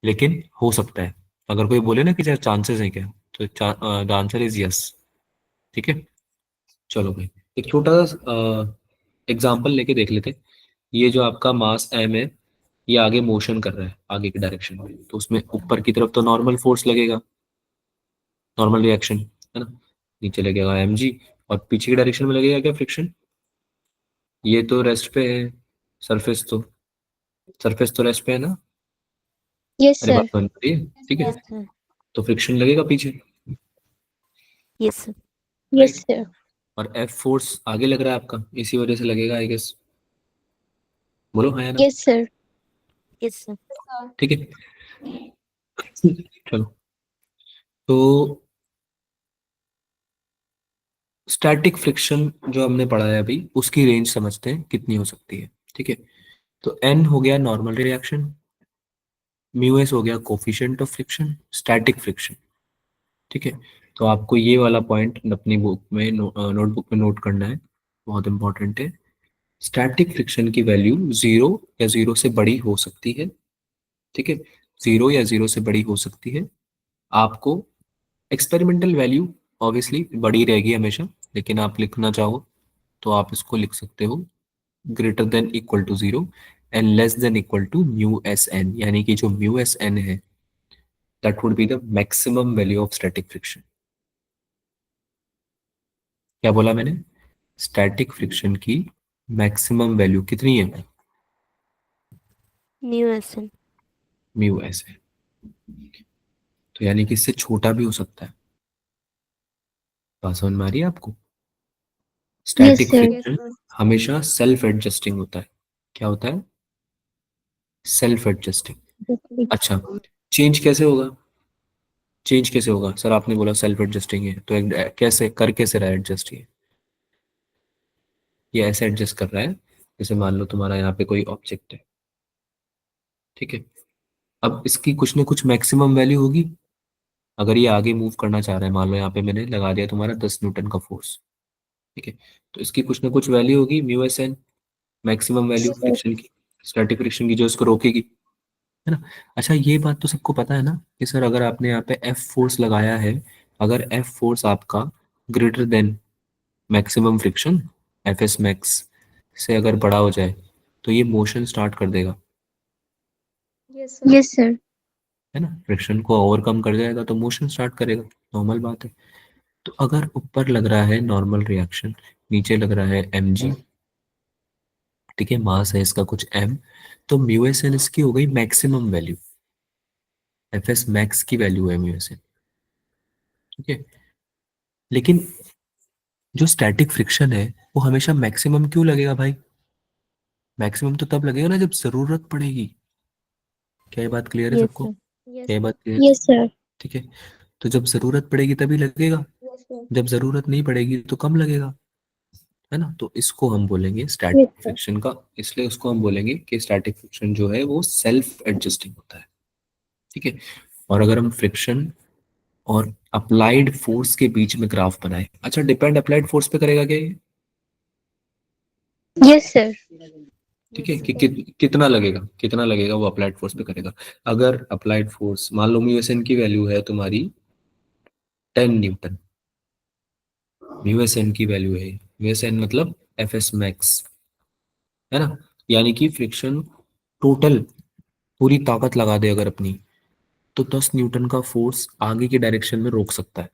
लेकिन हो सकता है। अगर कोई बोले ना कि चाहे चांसेस है क्या, तो द आंसर इज यस। ठीक है, चलो भाई एक छोटा सा एग्जाम्पल लेके देख लेते हैं। ये जो आपका मास एम है, ये आगे मोशन कर रहा है आगे की डायरेक्शन में, तो उसमें ऊपर की तरफ तो नॉर्मल फोर्स लगेगा, नॉर्मल रिएक्शन, है ना? नीचे लगेगा एम जी, और पीछे की डायरेक्शन में लगेगा क्या? फ्रिक्शन। ये तो रेस्ट पे है, सरफेस तो सरफेस तो रेस्ट पे है ना? यस अरे बात सर। बन रही है। ठीक है, यस सर। तो फ्रिक्शन लगेगा पीछे, yes sir. Yes right? Sir. और एफ फोर्स आगे लग रहा है आपका, इसी वजह से लगेगा आई गेस। बोलो हाँ या ना? Yes sir. Yes sir. ठीक है, चलो। तो स्टैटिक फ्रिक्शन जो हमने पढ़ा है अभी, उसकी रेंज समझते हैं कितनी हो सकती है। ठीक है, तो एन हो गया नॉर्मल रिएक्शन, म्यू एस हो गया coefficient of friction, static friction. ठीक है, तो आपको ये वाला पॉइंट अपनी बुक में नोटबुक में नोट करना है, बहुत इंपॉर्टेंट है। स्टैटिक फ्रिक्शन की वैल्यू 0 या 0 से बड़ी हो सकती है। ठीक है, 0 या 0 से बड़ी हो सकती है। आपको एक्सपेरिमेंटल वैल्यू ऑब्वियसली बड़ी रहेगी हमेशा, लेकिन आप लिखना चाहो तो आप इसको लिख सकते हो greater than equal to 0 and less than equal to mu S N, यानी कि जो म्यू एस एन है that would be the maximum value of static friction. क्या बोला मैंने? स्टैटिक फ्रिक्शन की मैक्सिमम वैल्यू कितनी है? न्यू एसन। म्यू एस है। तो यानी कि इससे छोटा भी हो सकता है। बात समझ में आ रही है आपको? Yes static sir. फ्रिक्शन हमेशा सेल्फ एडजस्टिंग होता है। क्या होता है? Self adjusting. अच्छा, चेंज कैसे होगा? चेंज कैसे होगा सर? आपने बोला सेल्फ एडजस्टिंग है, तो कैसे कर कैसे रहा है एडजस्ट? ये ऐसे एडजस्ट कर रहा है जैसे मान लो तुम्हारा यहाँ पे कोई ऑब्जेक्ट है। ठीक है, अब इसकी कुछ ना कुछ मैक्सिमम वैल्यू होगी। अगर ये आगे मूव करना चाह रहा है, मान लो यहाँ पे मैंने लगा दिया तुम्हारा 10 न्यूटन का फोर्स। ठीक है, तो इसकी कुछ ना कुछ वैल्यू होगी, mu S N, maximum value friction की, स्टैटिक फ्रिक्शन की, जो इसको रोकेगी, है ना? अच्छा, ये बात तो सबको पता है ना कि सर अगर आपने यहाँ पे एफ फोर्स लगाया है, अगर एफ फोर्स आपका greater than maximum friction, F S max से अगर बड़ा हो जाए तो ये मोशन स्टार्ट कर देगा। Yes sir. है ना? फ्रिक्शन को ओवरकम कर जाएगा तो मोशन स्टार्ट करेगा। नॉर्मल बात है। तो अगर ऊपर लग रहा है नॉर्मल रिएक्शन, नीचे लग रहा है एम जी, ठीक है, मास है इसका कुछ एम, तो म्यू एस एन इसकी हो गई maximum value, F S max की वैल्यू है म्यू एस एन। ठीक है, लेकिन जो स्टैटिक फ्रिक्शन है वो हमेशा मैक्सिमम क्यों लगेगा भाई? मैक्सिमम तो तब लगेगा ना जब जरूरत पड़ेगी। क्या ये बात क्लियर है यस सबको? सर। क्या ये बात क्लियर? Yes sir. ठीक है, तो जब जरूरत पड़ेगी तभी लगेगा, जब जरूरत नहीं पड़ेगी तो कम लगेगा। है ना? तो इसको हम बोलेंगे यस स्टैटिक सर। फ्रिक्शन का, इसलिए उसको हम बोलेंगे कि स्टैटिक फ्रिक्शन जो है वो सेल्फ एडजस्टिंग होता है। ठीक है, और अगर हम फ्रिक्शन और अप्लाइड फोर्स के बीच में ग्राफ बनाए, अच्छा डिपेंड अप्लाइड फोर्स पे करेगा क्या ये? Yes sir. ठीक यस है, सर। कि कितना लगेगा वो अप्लाइड फोर्स पे करेगा। अगर अप्लाइड फोर्स मान लो म्यूएसएन की वैल्यू है तुम्हारी 10 न्यूटन, म्यूएसएन की वैल्यू है, म्यूएसएन मतलब एफ एस मैक्स, है ना? यानी कि फ्रिक्शन टोटल पूरी ताकत लगा दे अगर अपनी, तो 10 न्यूटन का फोर्स आगे की डायरेक्शन में रोक सकता है।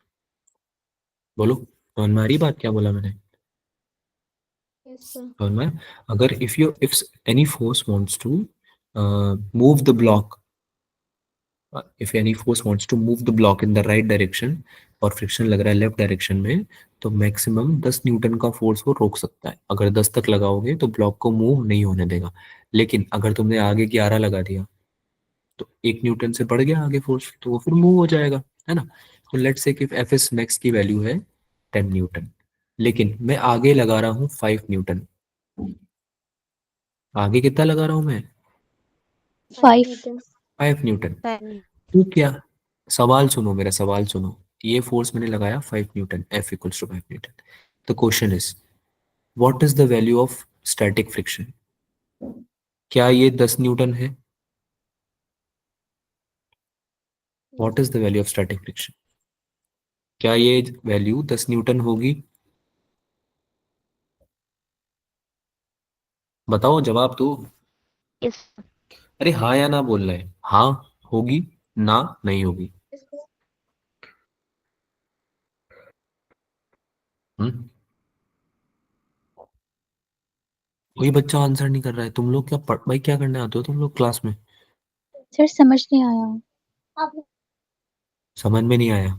बोलो, समझ में आ रही बात क्या बोला मैंने? Yes sir. समझ में? अगर if any force wants to move the block, if any force wants to move the block in the right direction, और फ्रिक्शन लग रहा है लेफ्ट डायरेक्शन में, तो मैक्सिमम 10 न्यूटन का फोर्स वो रोक सकता है। अगर 10 तक लगाओगे तो ब्लॉक को मूव नहीं होने देगा। लेकिन अगर तुमने आगे 11 लगा दिया तो 1 न्यूटन से बढ़ गया आगे फोर्स, तो वो फिर मूव हो जाएगा, है ना? तो लेट्स से कि एफ एस मैक्स की वैल्यू है 10 न्यूटन, लेकिन मैं आगे लगा रहा हूँ 5 न्यूटन। आगे कितना लगा रहा हूँ मैं? 5 5। न्यूटन। 5 न्यूटन। 5 न्यूटन। तो क्या, सवाल सुनो, मेरा सवाल सुनो। ये फोर्स मैंने लगाया 5 newton, F equals to 5 newton. The question is, what is the value of static friction? क्या ये 10 न्यूटन है? What is the value of static friction? क्या ये वैल्यू 10 न्यूटन होगी? बताओ, जवाब दो। यस। अरे हाँ या ना बोल रहे हैं? हाँ होगी, ना नहीं होगी। हम्म, कोई बच्चा आंसर नहीं कर रहा है। तुम लोग क्या भाई क्या करने आते हो तुम लोग क्लास में? सर समझ नहीं आया। समझ में नहीं आया?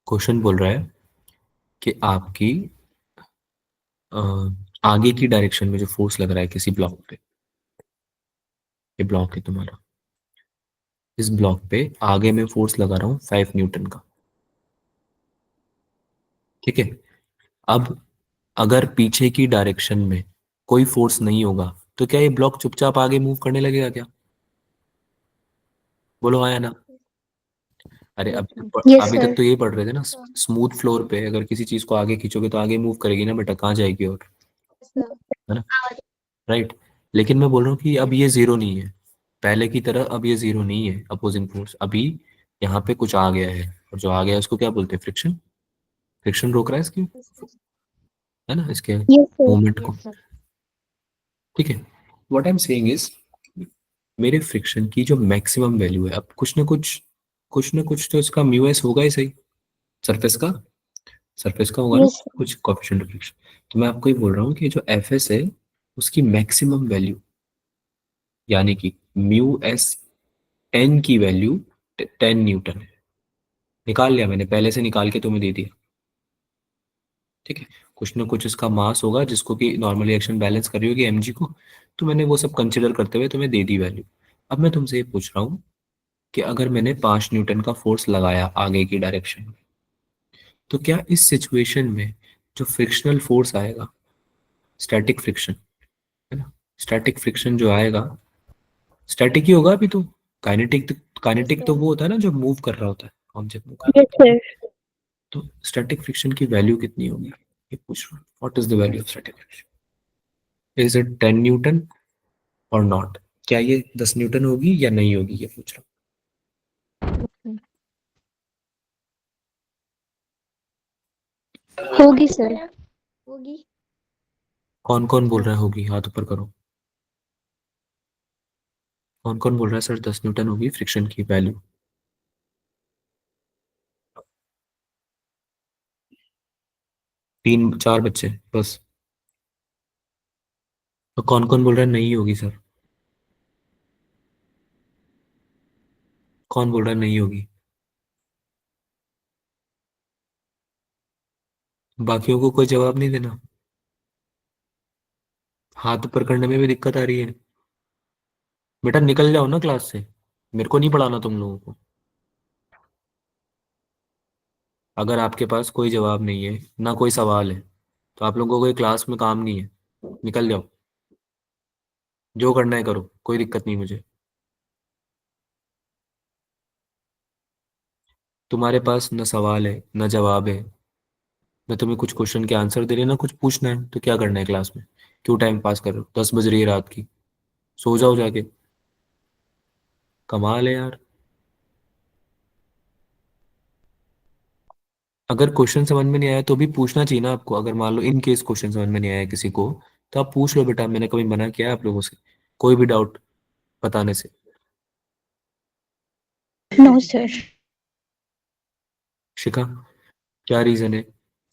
क्वेश्चन बोल रहा है कि आपकी अ, आगे की डायरेक्शन में जो फोर्स लग रहा है किसी ब्लॉक पे, ये ब्लॉक है तुम्हारा, इस ब्लॉक पे आगे मैं फोर्स लगा रहा हूँ 5 न्यूटन का। ठीक है। अब अगर पीछे की डायरेक्शन में कोई फोर्स नहीं होगा तो क्या ये ब्लॉक चुपचाप आगे मूव करने लगेगा क्या? बोलो हाँ या ना? अरे यस अभी सर। यस अभी तक सर। तो ये पढ़ रहे थे ना, स्मूथ फ्लोर पे अगर किसी चीज को आगे खींचोगे तो आगे मूव करेगी ना बेटा, कहाँ जाएगी और, सर। है ना? राइट। लेकिन मैं बोल रहा हूँ कि अब यस। ये जीरो नहीं है, पहले की तरह अब ये जीरो नहीं है अपोजिंग फोर्स। अभी यहाँ पे कुछ आ गया है, और जो आ गया है उसको क्या बोलते हैं? फ्रिक्शन। फ्रिक्शन रोक रहा है इसकी, है ना, इसके यस सर। मूवमेंट को। Yes sir. ठीक है। What I am saying is, मेरे फ्रिक्शन की जो मैक्सिमम वैल्यू है, अब कुछ ना कुछ तो इसका म्यू एस होगा ही सही, सरफेस का, सरफेस का होगा ना यस कुछ कोएफिशिएंट ऑफ फ्रिक्शन। तो मैं आपको ये बोल रहा हूँ कि जो एफ एस है उसकी मैक्सिमम वैल्यू, यानी कि म्यू एस एन की वैल्यू 10 न्यूटन है। निकाल लिया मैंने, पहले से निकाल के तुम्हें दे दिया। ठीक है। कुछ ना कुछ इसका मास होगा जिसको कि नॉर्मल रिएक्शन बैलेंस कर रही होगी एमजी को, तो मैंने वो सब कंसिडर करते हुए तुम्हें दे दी वैल्यू। अब मैं तुमसे ये पूछ रहा हूँ कि अगर मैंने 5 न्यूटन का फोर्स लगाया आगे की डायरेक्शन में, तो क्या इस सिचुएशन में जो फ्रिक्शनल फोर्स आएगा, स्टैटिक फ्रिक्शन, है ना, स्टैटिक फ्रिक्शन जो आएगा, स्टैटिक ही होगा अभी तो। काइनेटिक, यस काइनेटिक तो सर। वो होता है ना जो मूव कर रहा होता है, ऑब्जेक्ट मूव कर रहा यस होता है। सर। तो स्टैटिक फ्रिक्शन की वैल्यू कितनी होगी ये पूछ रहा हूँ। What is the value of static friction? Is it 10 Newton और नॉट? क्या ये 10 न्यूटन होगी या नहीं होगी, ये पूछ रहा होगी सर। होगी। हूँ। कौन कौन बोल रहा है होगी, हाथ ऊपर करो। कौन कौन बोल रहा है सर 10 न्यूटन होगी फ्रिक्शन की वैल्यू? 3 4 बच्चे बस। तो कौन कौन बोल रहा है नहीं होगी सर? कौन बोल रहा है नहीं होगी? बाकियों को कोई जवाब नहीं देना? हाथ ऊपर करने में भी दिक्कत आ रही है? बेटा निकल जाओ ना क्लास से, मेरे को नहीं पढ़ाना तुम लोगों को। अगर आपके पास कोई जवाब नहीं है ना कोई सवाल है, तो आप लोगों को कोई क्लास में काम नहीं है, निकल जाओ। जो करना है करो, कोई दिक्कत नहीं मुझे। तुम्हारे पास न सवाल है न जवाब है, मैं तुम्हें कुछ क्वेश्चन के आंसर दे रहे ना कुछ पूछना है, तो क्या करना है क्लास में? क्यों टाइम पास कर रहे हो? 10 बज रही है रात की, सो जाओ जाके। कमाल है यार। अगर क्वेश्चन समझ में नहीं आया तो भी पूछना चाहिए ना आपको। अगर मान लो इन केस क्वेश्चन समझ में नहीं आया किसी को, तो आप पूछ लो बेटा, मैंने कभी मना किया है आप लोगों से कोई भी डाउट बताने से? No sir. शिखा, क्या रीजन है?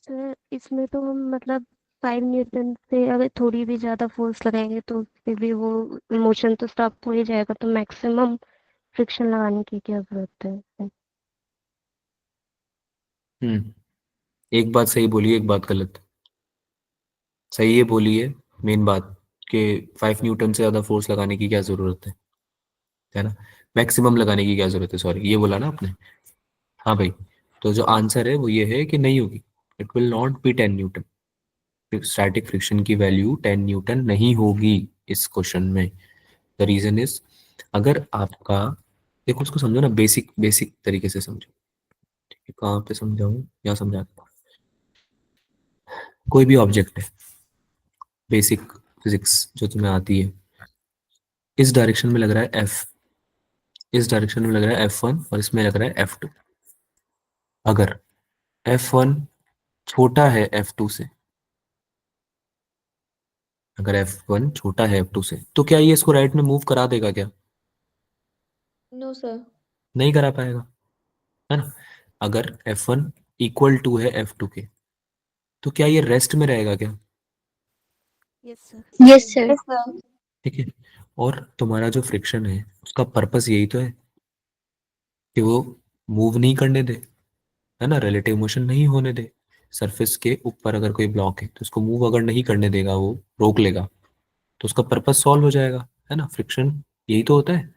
सर इसमें तो हम मतलब 5 न्यूटन से अगर थोड़ी भी ज्यादा फोर्स लगाएंगे तो फिर भी वो मोशन तो स्टॉप हो ही जाएगा, तो मैक्सिमम फ्रिक्शन लगाने की क्या जरूरत है? हम्म, एक बात सही बोली, एक बात गलत। सही ये बोली है मेन बात, कि 5 न्यूटन से ज्यादा फोर्स लगाने की क्या जरूरत है ना? मैक्सिमम लगाने की क्या जरूरत है, सॉरी, ये बोला ना आपने। हाँ भाई, तो जो आंसर है वो ये है कि नहीं होगी। It will not be 10 Newton. Static friction की वैल्यू 10 न्यूटन नहीं होगी इस क्वेश्चन में। द रीजन इज, अगर आपका, देखो उसको समझो ना, बेसिक बेसिक तरीके से समझो। ठीक है, कहाँ पे समझाऊं, या समझाता हूं। कोई भी ऑब्जेक्ट है, बेसिक फिजिक्स जो तुम्हें आती है, इस डायरेक्शन में लग रहा है एफ, इस डायरेक्शन में लग रहा है F1, और इसमें लग रहा है F2। अगर F1 छोटा है F2 से, अगर F1 छोटा है F2 से, तो क्या ये इसको राइट में मूव करा देगा क्या? No sir. नहीं करा पाएगा, है ना? अगर F1 इक्वल टू है F2 के, तो क्या ये रेस्ट में रहेगा क्या? Yes sir. Yes sir. Yes sir. ठीक है। और तुम्हारा जो फ्रिक्शन है उसका पर्पस यही तो है कि वो मूव नहीं करने दे, है ना, रिलेटिव मोशन नहीं होने दे। सरफेस के ऊपर अगर कोई ब्लॉक है तो उसको मूव अगर नहीं करने देगा, वो रोक लेगा, तो उसका पर्पस सॉल्व हो जाएगा, है ना? फ्रिक्शन यही तो होता है,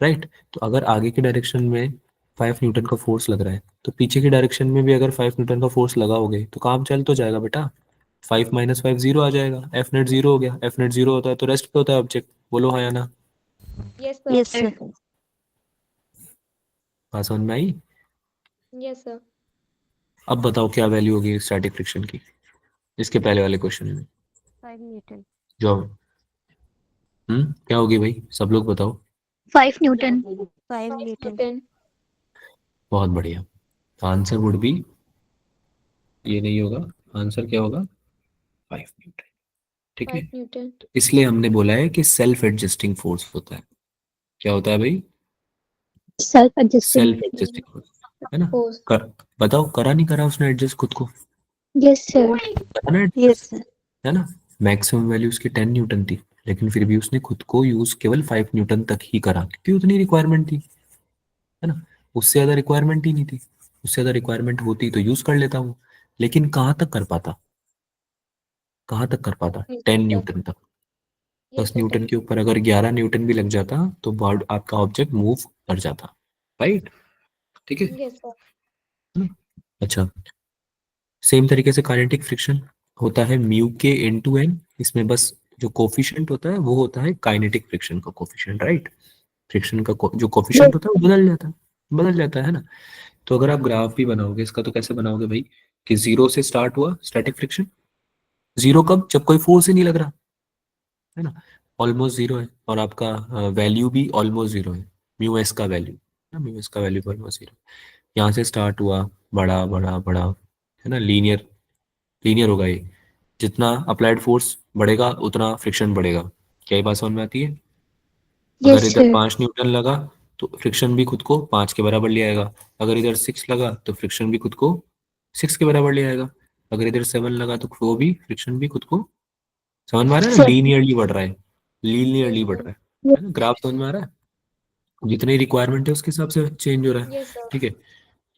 राइट? तो अगर आगे की डायरेक्शन में 5 न्यूटन का फोर्स लग रहा है, तो पीछे की डायरेक्शन में भी अगर 5 न्यूटन का फोर्स लगाओगे तो काम चल तो जाएगा बेटा। 5 - 5 जीरो आ जाएगा, एफ नेट जीरो हो गया। एफ नेट जीरो होता है तो रेस्ट पे होता है ऑब्जेक्ट। बोलो हाँ या ना? Yes sir. Yes sir. बात समझ में आई? Yes sir. अब बताओ क्या वैल्यू होगी स्टैटिक फ्रिक्शन की, इसके पहले वाले क्वेश्चन में। 5 न्यूटन। जो क्या होगी भाई, सब लोग बताओ। 5 न्यूटन। 5 न्यूटन। न्यूटन। बहुत बढ़िया। आंसर वुड बी, ये नहीं होगा, आंसर क्या होगा? 5 न्यूटन। ठीक है, 5 न्यूटन। तो इसलिए हमने बोला है कि सेल्फ एडजस्टिंग फोर्स होता है। क्या होता है भाई? Self adjusting. Self adjusting force, है ना? फोर्स। कर, बताओ, करा नहीं करा उसने एडजस्ट खुद को? Yes sir. करा ना यस adjust, सर। है ना? मैक्सिमम वैल्यू उसकी 10 न्यूटन थी, लेकिन फिर भी उसने खुद को यूज केवल 5 न्यूटन तक ही करा, क्योंकि उतनी रिक्वायरमेंट थी, है ना? उससे ज्यादा रिक्वायरमेंट ही नहीं थी। उससे ज्यादा रिक्वायरमेंट होती तो यूज कर लेता हूँ, लेकिन कहाँ तक कर पाता, कहाँ तक कर पाता? यस 10 न्यूटन तक। दस सर। न्यूटन के ऊपर अगर 11 न्यूटन भी लग जाता तो बॉड आपका ऑब्जेक्ट मूव कर जाता, राइट? ठीक है, यस सर। है ना? अच्छा, सेम तरीके से काइनेटिक फ्रिक्शन होता है म्यू के इनटू एन। इसमें बस जो कोफिशिएंट होता है वो होता है काइनेटिक फ्रिक्शन का कोफिशिएंट, राइट? फ्रिक्शन का जो कोफिशिएंट होता है वो बदल जाता है, बदल जाता है ना? तो अगर आप ग्राफ भी बनाओगे इसका, तो कैसे बनाओगे भाई? कि जीरो से स्टार्ट हुआ स्टैटिक फ्रिक्शन। जीरो कब? जब कोई फोर्स ही नहीं लग रहा, है ना? ऑलमोस्ट जीरो है, और आपका वैल्यू भी ऑलमोस्ट जीरो है, म्यू एस का वैल्यू, म्यू एस का वैल्यू ऑलमोस्ट जीरो। यहाँ से स्टार्ट हुआ, बड़ा बड़ा बड़ा, है ना? लीनियर, लीनियर होगा ये। जितना अप्लाइड फोर्स बढ़ेगा उतना फ्रिक्शन बढ़ेगा। क्या ये बात समझ में आती है? अगर यस इधर सर। 5 न्यूटन लगा तो फ्रिक्शन भी खुद को 5 के बराबर ले आएगा। अगर इधर 6 लगा तो फ्रिक्शन भी खुद को 6 के बराबर ले आएगा। अगर इधर 7 लगा तो वो भी फ्रिक्शन भी खुद को, समझ में आ रहा है ना? सर। लीनियरली बढ़ रहा है, यस लीनियरली बढ़ सर। रहा है ना? ग्राफ समझ में आ रहा है? जितनी रिक्वायरमेंट है उसके हिसाब से चेंज हो रहा है। Yes sir. ठीक है,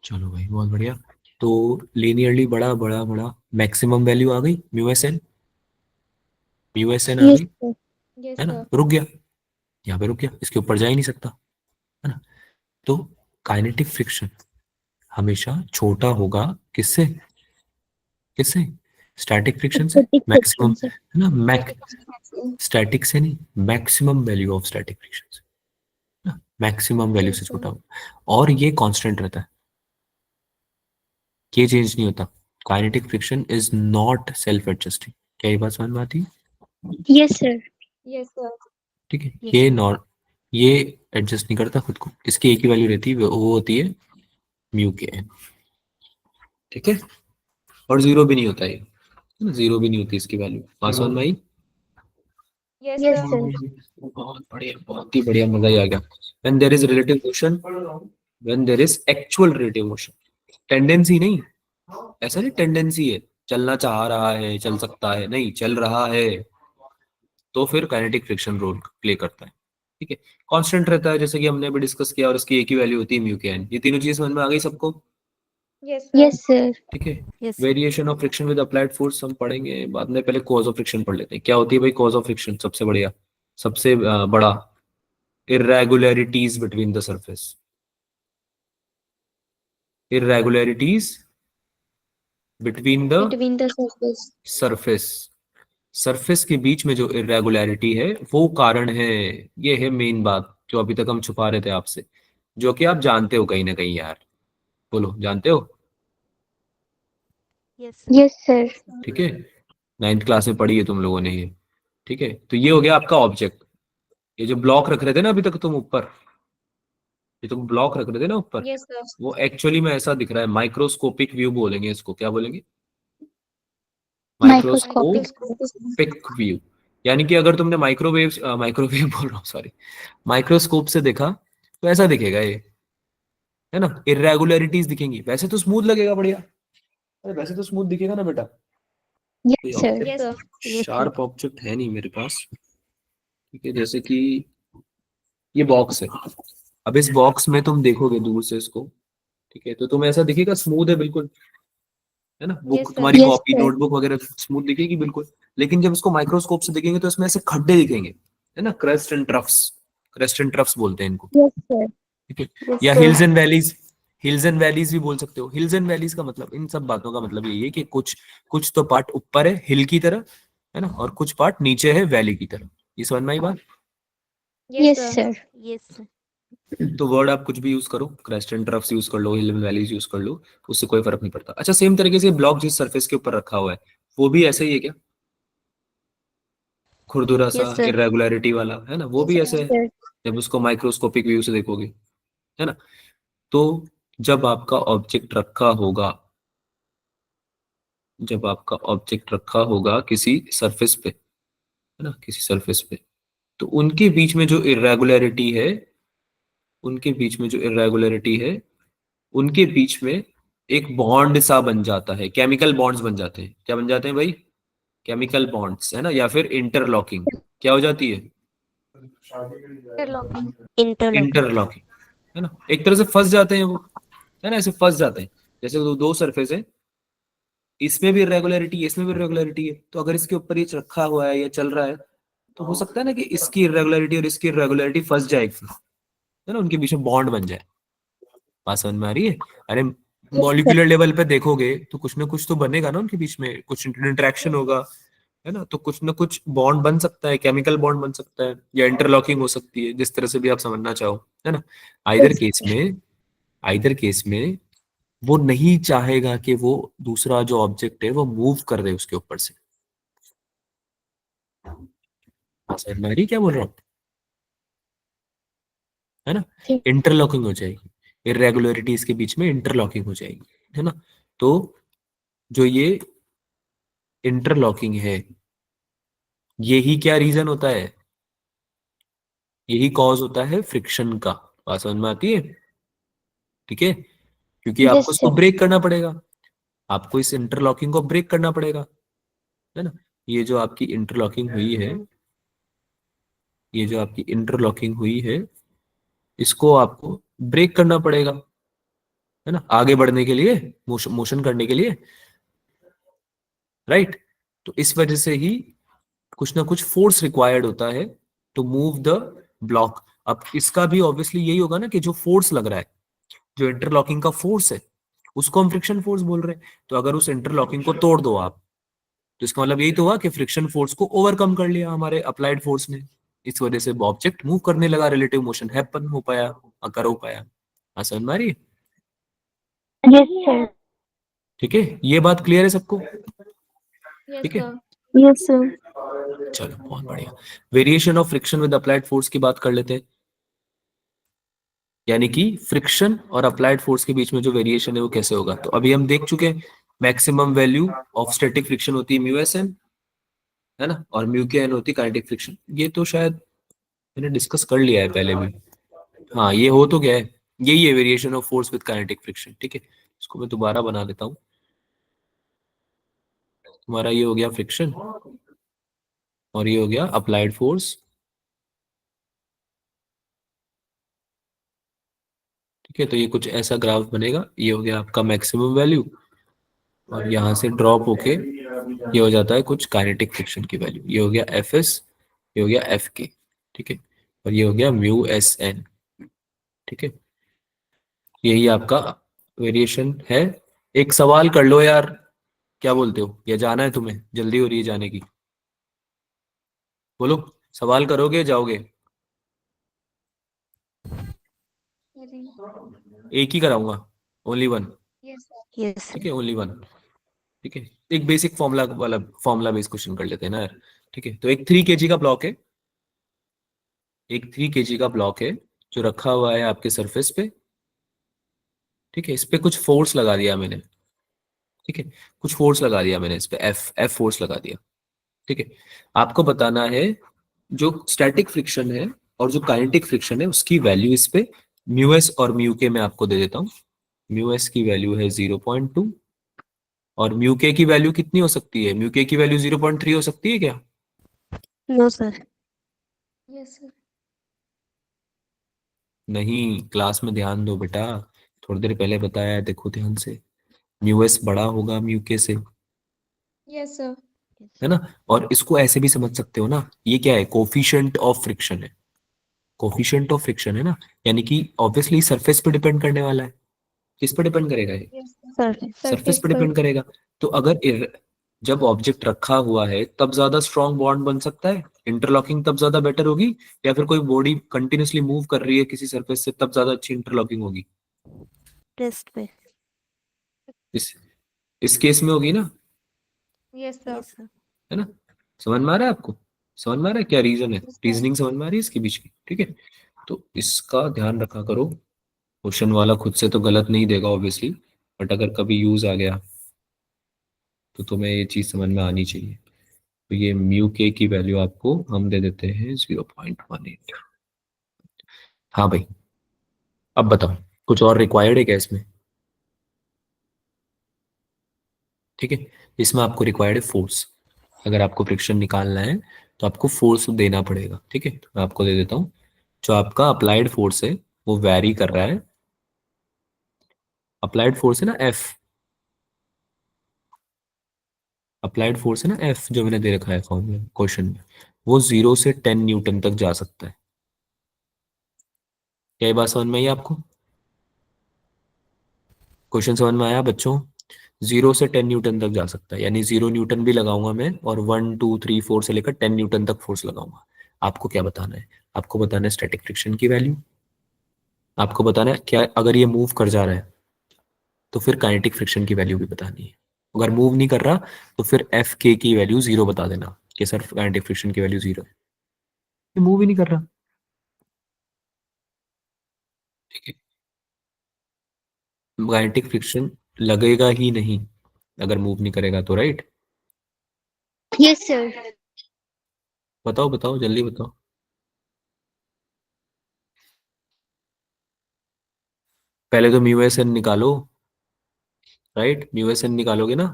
चलो भाई, बहुत बढ़िया। तो लीनियरली बड़ा बड़ा बड़ा, मैक्सिमम वैल्यू आ गई mu S N, mu S N आ यस गई, सर। यस है ना? सर। रुक गया, यहाँ पे रुक गया, इसके ऊपर जा ही नहीं सकता, है ना? तो काइनेटिक फ्रिक्शन हमेशा छोटा होगा किससे? किससे? स्टैटिक फ्रिक्शन से। स्टैटिक मैक्सिमम, फ्रिक्शन से। है ना? Max static. स्टैटिक से नहीं, maximum value of static friction से, ना? मैक्सिमम वैल्यू यस से सर। छोटा होगा, और ये कांस्टेंट रहता है, ये चेंज नहीं होता। Kinetic friction is not self adjusting. क्या ये बात समझ में आती है? Yes sir. Yes sir. ठीक है, यस ये सर। नॉट, ये एडजस्ट नहीं करता खुद को, इसकी एक ही वैल्यू रहती है, वो होती है म्यू के एन। ठीक है, और जीरो भी नहीं होता है, जीरो भी नहीं होती इसकी वैल्यू। पासवान भाई Yes, Yes, sir. sir. बहुत बढ़िया, बहुत ही बढ़िया, मजा ही आ गया। When there is relative motion, when there is actual relative motion, tendency नहीं, ऐसा नहीं टेंडेंसी है चलना चाह रहा है चल सकता है, नहीं चल रहा है, तो फिर काइनेटिक फ्रिक्शन रोल प्ले करता है। ठीक है, कांस्टेंट रहता है जैसे कि हमने अभी डिस्कस किया, और इसकी एक ही वैल्यू होती है म्यू के एन। ये तीनों चीजें समझ में आ गई सबको? Yes, sir. Yes, sir. ठीक है, yes variation of friction with applied force हम पढ़ेंगे बाद में, पहले कॉज ऑफ फ्रिक्शन पढ़ लेते हैं। क्या होती है भाई कॉज ऑफ फ्रिक्शन? सबसे बढ़िया, सबसे बड़ा, irregularities between the surface, irregularities between the Between the surface. surface, surface के बीच में जो इरेगुलरिटी है वो कारण है। ये है मेन बात जो अभी तक हम छुपा रहे थे आपसे, जो कि आप जानते हो कहीं ना कहीं यार, बोलो जानते हो? Yes Yes, sir. ठीक है, 9th क्लास में पढ़ी है तुम लोगों ने ये। ठीक है, तो ये हो गया आपका ऑब्जेक्ट। ये जो ब्लॉक रख रहे थे ना अभी तक तुम ऊपर, ये तुम ब्लॉक रख रहे थे ना ऊपर, Yes, sir. वो एक्चुअली में ऐसा दिख रहा है, माइक्रोस्कोपिक व्यू बोलेंगे इसको। क्या बोलेंगे? Microscopic. Microscopic view. यानी कि अगर तुमने माइक्रोवेव बोल रहा हूँ सॉरी, माइक्रोस्कोप से देखा तो ऐसा दिखेगा ये, है ना, इरेगुलरिटीज दिखेंगी। वैसे तो स्मूथ लगेगा बढ़िया, अरे वैसे तो स्मूथ दिखेगा ना बेटा, कोई Yes, sir. Object, Yes, sir. Yes sir sharp object है नहीं मेरे पास। ठीक है, जैसे कि ये बॉक्स है, अब इस बॉक्स में तुम देखोगे दूर से इसको, ठीक है, तो तुम्हें ऐसा दिखेगा स्मूथ है बिल्कुल, है ना, Yes, बुक sir. तुम्हारी Yes, कॉपी sir. नोटबुक वगैरह स्मूथ दिखेगी बिल्कुल। लेकिन जब इसको माइक्रोस्कोप से देखेंगे तो इसमें ऐसे खड्डे दिखेंगे, है ना, crest and troughs, crest and troughs बोलते हैं इनको। Yes, sir. ठीक है, यस या sir hills and valleys, hills and valleys भी बोल सकते हो। हिल्स एंड वैलीज का मतलब, इन सब बातों का मतलब यही है कि कुछ कुछ तो पार्ट ऊपर है हिल की तरह, है ना, और कुछ पार्ट नीचे है वैली की तरह। ये समझ में आई बात? Yes, Yes, sir. sir. Yes sir तो वर्ड आप कुछ भी यूज करो, क्रेस्ट एंड ट्रफ्स यूज कर लो, हिल एंड वैलीज यूज कर लो, उससे कोई फर्क नहीं पड़ता। अच्छा, सेम तरीके से ब्लॉक जिस सरफेस के ऊपर रखा हुआ है वो भी ऐसे ही है क्या? खुरदुरा सा यस सर इरेगुलरिटी वाला, है ना, वो भी Yes, ऐसे है sir. जब उसको माइक्रोस्कोपिक व्यू से देखोगे, है ना। तो जब आपका ऑब्जेक्ट रखा होगा, जब आपका ऑब्जेक्ट रखा होगा किसी सरफेस पे, है ना, किसी सरफेस पे, तो उनके बीच में जो इरेगुलरिटी है, उनके बीच में जो इरेगुलरिटी है, उनके बीच में एक बॉन्ड सा बन जाता है, केमिकल बॉन्ड्स बन जाते हैं। क्या बन जाते हैं भाई? केमिकल बॉन्ड्स, है ना, या फिर इंटरलॉकिंग। क्या हो जाती है? Interlocking. इंटरलॉकिंग इंटरलॉकिंग, है ना, एक तरह से फंस जाते हैं वो, है ना, ऐसे फंस जाते हैं। जैसे दो सरफेस है, इसमें भी इरेगुलरिटी है इसमें भी इरेगुलरिटी है, तो अगर इसके ऊपर ये रखा हुआ है या चल रहा है, तो हो सकता है ना कि इसकी इरेगुलरिटी और इसकी इरेगुलरिटी फंस जाए एक साथ, है ना, उनके बीच में बॉन्ड बन जाए। बात समझ में आ रही है? अरे Yes, sir. मॉलिक्यूलर लेवल पे देखोगे तो कुछ ना कुछ तो बनेगा ना उनके बीच में, कुछ इंटरेक्शन होगा, है ना, तो कुछ ना कुछ बॉन्ड बन सकता है, केमिकल बॉन्ड बन सकता है, या इंटरलॉकिंग हो सकती है, जिस तरह से भी आप समझना चाहो, है ना। आइदर Yes, केस में, आइदर केस में वो नहीं चाहेगा कि वो दूसरा जो ऑब्जेक्ट है वो मूव कर दे उसके ऊपर से। समझ में आ रही है क्या बोल रहा हूँ? है ना, sir. इंटरलॉकिंग हो जाएगी, इरेगुलरिटीज के बीच में इंटरलॉकिंग हो जाएगी, है ना। तो जो ये इंटरलॉकिंग है, यही क्या रीजन होता है? यही कॉज होता है फ्रिक्शन का। बात समझ में आती है? ठीक है, क्योंकि Yes, आपको इसको sir. ब्रेक करना पड़ेगा, आपको इस इंटरलॉकिंग को ब्रेक करना पड़ेगा, है ना। ये जो आपकी इंटरलॉकिंग हुई है, ये जो आपकी इंटरलॉकिंग हुई है, इसको आपको ब्रेक करना पड़ेगा, है ना, आगे बढ़ने के लिए, मोशन करने के लिए, राइट। तो इस वजह से ही कुछ ना कुछ फोर्स रिक्वायर्ड होता है टू मूव द ब्लॉक। अब इसका भी ऑब्वियसली यही होगा ना कि जो फोर्स लग रहा है, जो इंटरलॉकिंग का फोर्स है, उसको हम फ्रिक्शन फोर्स बोल रहे हैं। तो अगर उस इंटरलॉकिंग को तोड़ दो आप, तो इसका मतलब यही तो हुआ कि फ्रिक्शन फोर्स को ओवरकम कर लिया हमारे अप्लाइड फोर्स ने, इस वजह से ऑब्जेक्ट मूव करने लगा, रिलेटिव मोशन हैपन हो पाया, अकर हो पाया। समझ में आ रही है? Yes, sir. ठीक है, ये बात क्लियर है सबको? Yes, ठीक है, sir. Yes, sir. चलो बहुत बढ़िया। Variation of friction with applied force की बात कर लेते हैं। यानी कि फ्रिक्शन और अप्लाइड फोर्स के बीच में जो वेरिएशन है वो कैसे होगा। तो अभी हम देख चुके हैं maximum value of static friction होती है म्यू एस एन, है ना, और म्यू के एन होती है काइनेटिक फ्रिक्शन। ये तो शायद मैंने डिस्कस कर लिया है पहले भी। हाँ, ये हो तो गया है, यही है variation of force with kinetic friction. ठीक है, इसको मैं दोबारा बना देता हूँ। तुम्हारा ये हो गया फ्रिक्शन और ये हो गया अप्लाइड फोर्स। ठीक है, तो ये कुछ ऐसा ग्राफ बनेगा। ये हो गया आपका मैक्सिमम वैल्यू और यहाँ से ड्रॉप होके ये हो जाता है कुछ काइनेटिक फ्रिक्शन की वैल्यू। ये हो गया एफ एस, ये हो गया एफ के। ठीक है, और ये हो गया म्यू एस एन। ठीक है, यही आपका वेरिएशन है। एक सवाल कर लो यार, क्या बोलते हो, या जाना है तुम्हें, जल्दी हो रही है जाने की? बोलो, सवाल करोगे जाओगे? एक ही कराऊंगा, only one. Yes, sir. Yes ठीक सर। है, ओनली वन। ठीक है, एक बेसिक फॉर्मूला वाला फॉर्मूला बेस्ड क्वेश्चन कर लेते हैं ना यार। ठीक है, तो एक 3 kg का ब्लॉक है, एक 3 kg का ब्लॉक है जो रखा हुआ है आपके सरफेस पे। ठीक है, इस पे कुछ फोर्स लगा दिया मैंने। ठीक है, कुछ फोर्स लगा दिया मैंने इस पे, एफ एफ फोर्स लगा दिया। ठीक है, आपको बताना है जो स्टैटिक फ्रिक्शन है और जो काइनेटिक फ्रिक्शन है उसकी वैल्यू इस पे म्यू एस और म्यू के मैं आपको दे देता हूँ। म्यू एस की वैल्यू है 0.2 और म्यू के की वैल्यू कितनी हो सकती है? म्यू के की वैल्यू 0.3 हो सकती है क्या? No sir. Yes, sir. नहीं, क्लास में ध्यान दो बेटा, थोड़ी देर पहले बताया है, देखो ध्यान से। म्यू एस बड़ा होगा म्यू के से, Yes, sir. है ना। और इसको ऐसे भी समझ सकते हो ना, ये क्या है, कोफिशिएंट ऑफ फ्रिक्शन है। कोफिशिएंट ऑफ फ्रिक्शन है ना, यानी कि ऑब्वियसली सरफेस पे डिपेंड करने वाला है। किस पे डिपेंड करेगा ये? Yes, sir. Sir surface Surface पे पर. डिपेंड करेगा। तो अगर जब ऑब्जेक्ट रखा हुआ है तब ज्यादा स्ट्रॉन्ग बॉन्ड बन सकता है, इंटरलॉकिंग तब ज्यादा बेटर होगी, या फिर कोई बॉडी कंटिन्यूसली मूव कर रही है किसी सरफेस से तब ज्यादा अच्छी इंटरलॉकिंग होगी? टेस्ट पे। इस इस केस में होगी ना, Yes, sir. Yes sir. है ना। समझ में आ रहा है आपको? समझ में आ रहा है क्या रीजन है? Yes, sir. रीजनिंग समझ में आ रही है इसके बीच की? ठीक है, तो इसका ध्यान रखा करो। क्वेश्चन वाला खुद से तो गलत नहीं देगा ऑब्वियसली, बट अगर कभी यूज आ गया तो तुम्हें ये चीज समझ में आनी चाहिए। तो ये म्यू के की वैल्यू आपको हम दे देते हैं 0.18। हाँ भाई, अब बताओ कुछ और रिक्वायर्ड है क्या इसमें? ठीक है, इसमें आपको रिक्वायर्ड है फोर्स। अगर आपको फ्रिक्शन निकालना है तो आपको फोर्स देना पड़ेगा। ठीक है, तो मैं आपको दे देता हूँ। जो आपका अप्लाइड फोर्स है वो वैरी कर रहा है। अप्लाइड फोर्स है ना एफ, अप्लाइड फोर्स है ना एफ, जो मैंने दे रखा है फॉर्मूला क्वेश्चन में, वो 0 से 10 न्यूटन तक जा सकता है। क्या ये बात समझ में आई आपको? क्वेश्चन समझ में आया बच्चों? 0 से 10 न्यूटन तक जा सकता है, यानी 0 न्यूटन भी लगाऊंगा मैं और 1 2 3 4 से लेकर 10 न्यूटन तक फोर्स लगाऊंगा। आपको क्या बताना है? आपको बताना है स्टैटिक फ्रिक्शन की वैल्यू। आपको बताना है क्या, अगर ये मूव कर जा रहा है तो फिर काइनेटिक फ्रिक्शन की वैल्यू भी बतानी है। अगर मूव नहीं कर रहा तो फिर एफ के की वैल्यू 0 बता देना कि सर काइनेटिक फ्रिक्शन की वैल्यू 0 है। ये मूव ही नहीं कर रहा। ठीक है, काइनेटिक फ्रिक्शन लगेगा ही नहीं अगर मूव नहीं करेगा तो, राइट? Yes, sir. बताओ बताओ जल्दी बताओ। पहले तो म्यू एस एन निकालो, राइट? म्यू एस एन निकालोगे ना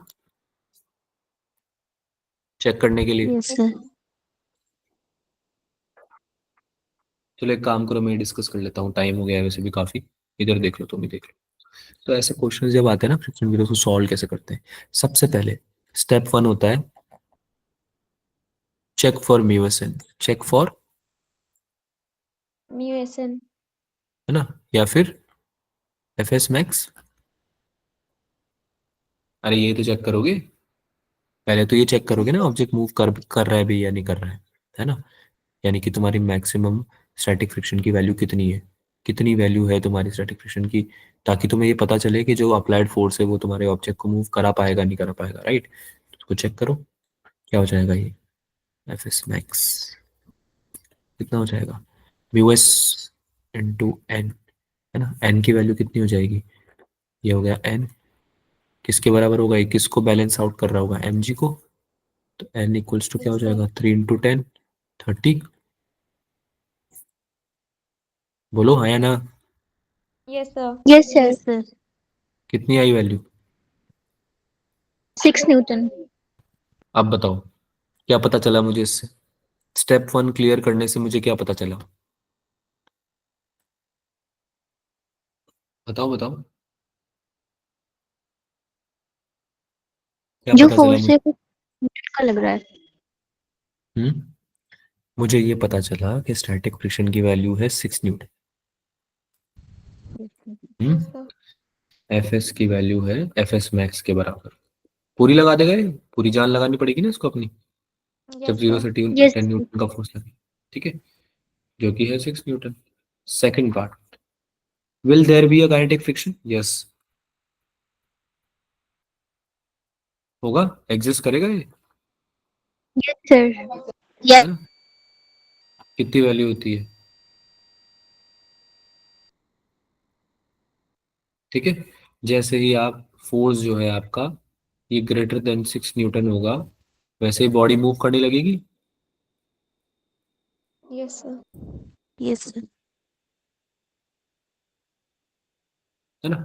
चेक करने के लिए? Yes sir. चलो एक काम करो, मैं डिस्कस कर लेता हूँ, टाइम हो गया है वैसे भी काफी। इधर देख लो, तुम ही देख लो। तो ऐसे क्वेश्चन जब आते हैं ना फ्रिक्शन के, तो उसको सॉल्व कैसे करते हैं? सबसे पहले स्टेप 1 होता है check for mu S N, check for, MUSN. है ना, या फिर एफ एस मैक्स। अरे ये तो चेक करोगे, पहले तो ये चेक करोगे ना ऑब्जेक्ट मूव कर रहा है भी या नहीं कर रहा है ना। यानी कि तुम्हारी मैक्सिमम स्टैटिक फ्रिक्शन की वैल्यू कितनी है, कितनी वैल्यू है तुम्हारी स्टैटिक फ्रिक्शन की, ताकि तुम्हें ये पता चले कि जो अप्लाइड फोर्स है वो तुम्हारे ऑब्जेक्ट को मूव करा पाएगा नहीं करा पाएगा, राइट? तो उसको चेक करो, क्या हो जाएगा ये, एफ एस मैक्स कितना हो जाएगा, म्यू एस इंटू एन। है ना। n की वैल्यू कितनी हो जाएगी, ये हो गया n, किसके बराबर होगा, ये किसको बैलेंस आउट कर रहा होगा, mg को। तो n इक्वल्स टू क्या हो Yes, sir. जाएगा, 3 इंटू 10 30। बोलो हाँ या ना, Yes, sir. Yes sir, yes sir. कितनी आई वैल्यू। 6 न्यूटन। अब बताओ क्या पता चला मुझे इससे, स्टेप 1 क्लियर करने से मुझे क्या पता चला, बताओ बताओ क्या जो पता चला फोर्स मुझे। है वो न्यूटन का लग रहा है। हम्म मुझे ये पता चला कि स्टैटिक फ्रिक्शन की वैल्यू है 6 Newton. Yes, sir. F S की वैल्यू है एफ एस मैक्स के बराबर। पूरी लगा देगा ये, पूरी जान लगानी पड़ेगी ना इसको अपनी, जब Yes, 0 sir. से यस 10 न्यूटन का फोर्स लगे, ठीक है, जो कि है 6 newton. Second part, will there be a kinetic friction, yes, होगा, एग्जिस्ट करेगा ये, यस सर, है ना। कितनी वैल्यू होती है, ठीक है। जैसे ही आप फोर्स जो है आपका ये ग्रेटर देन 6 न्यूटन होगा, वैसे ही बॉडी मूव करने लगेगी, Yes, sir. Yes sir. है ना।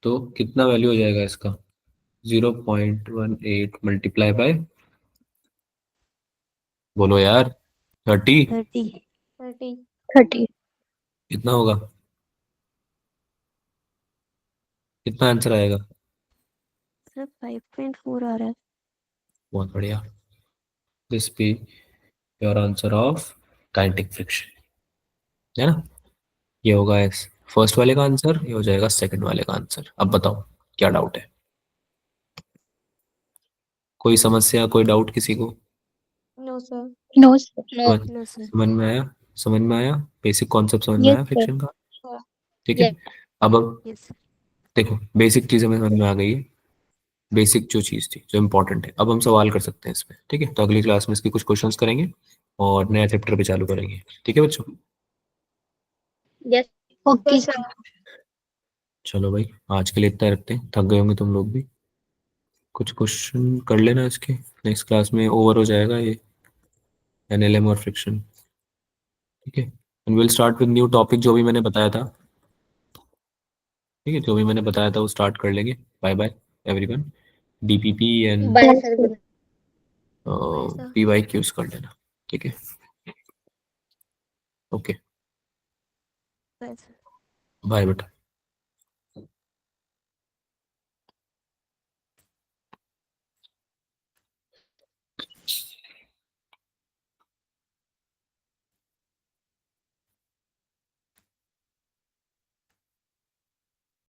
तो कितना वैल्यू हो जाएगा इसका, 0.18 मल्टीप्लाई बाय, बोलो यार, 30, 30। 30. 30। कितना होगा, कितना आंसर आएगा। सर 5.4 आ रहा है। बहुत बढ़िया, this be your answer of kinetic friction, है ना। ये होगा इस फर्स्ट वाले का आंसर, ये हो जाएगा सेकंड वाले का आंसर। अब बताओ क्या डाउट है, कोई समस्या, कोई डाउट किसी को, No, sir. No sir. समझ नो सर। समझ में आया, समझ में आया, बेसिक कॉन्सेप्ट समझ में यस आया सर। फ्रिक्शन का, Sir. ठीक है। अब यस सर। देखो बेसिक चीजें में समझ में आ गई है, बेसिक जो चीज़ थी जो इम्पोर्टेंट है, अब हम सवाल कर सकते हैं इसमें, ठीक है। तो अगली क्लास में इसके कुछ क्वेश्चंस करेंगे और नया चैप्टर पे चालू करेंगे, ठीक है बच्चों। Yes okay sir. चलो भाई आज के लिए इतना रखते हैं, थक गए होंगे तुम लोग भी, कुछ क्वेश्चन कर लेना इसके, नेक्स्ट क्लास में ओवर हो जाएगा ये एनएलएम और फ्रिक्शन, ठीक है। And will start with new topic जो भी मैंने बताया था, ठीक है, जो भी मैंने बताया था वो स्टार्ट कर लेंगे। Bye bye everyone, DPP and bye sir. Bye, sir. PY Qs कर लेना, ठीक है, ओके, बाय सर। बाय बेटा।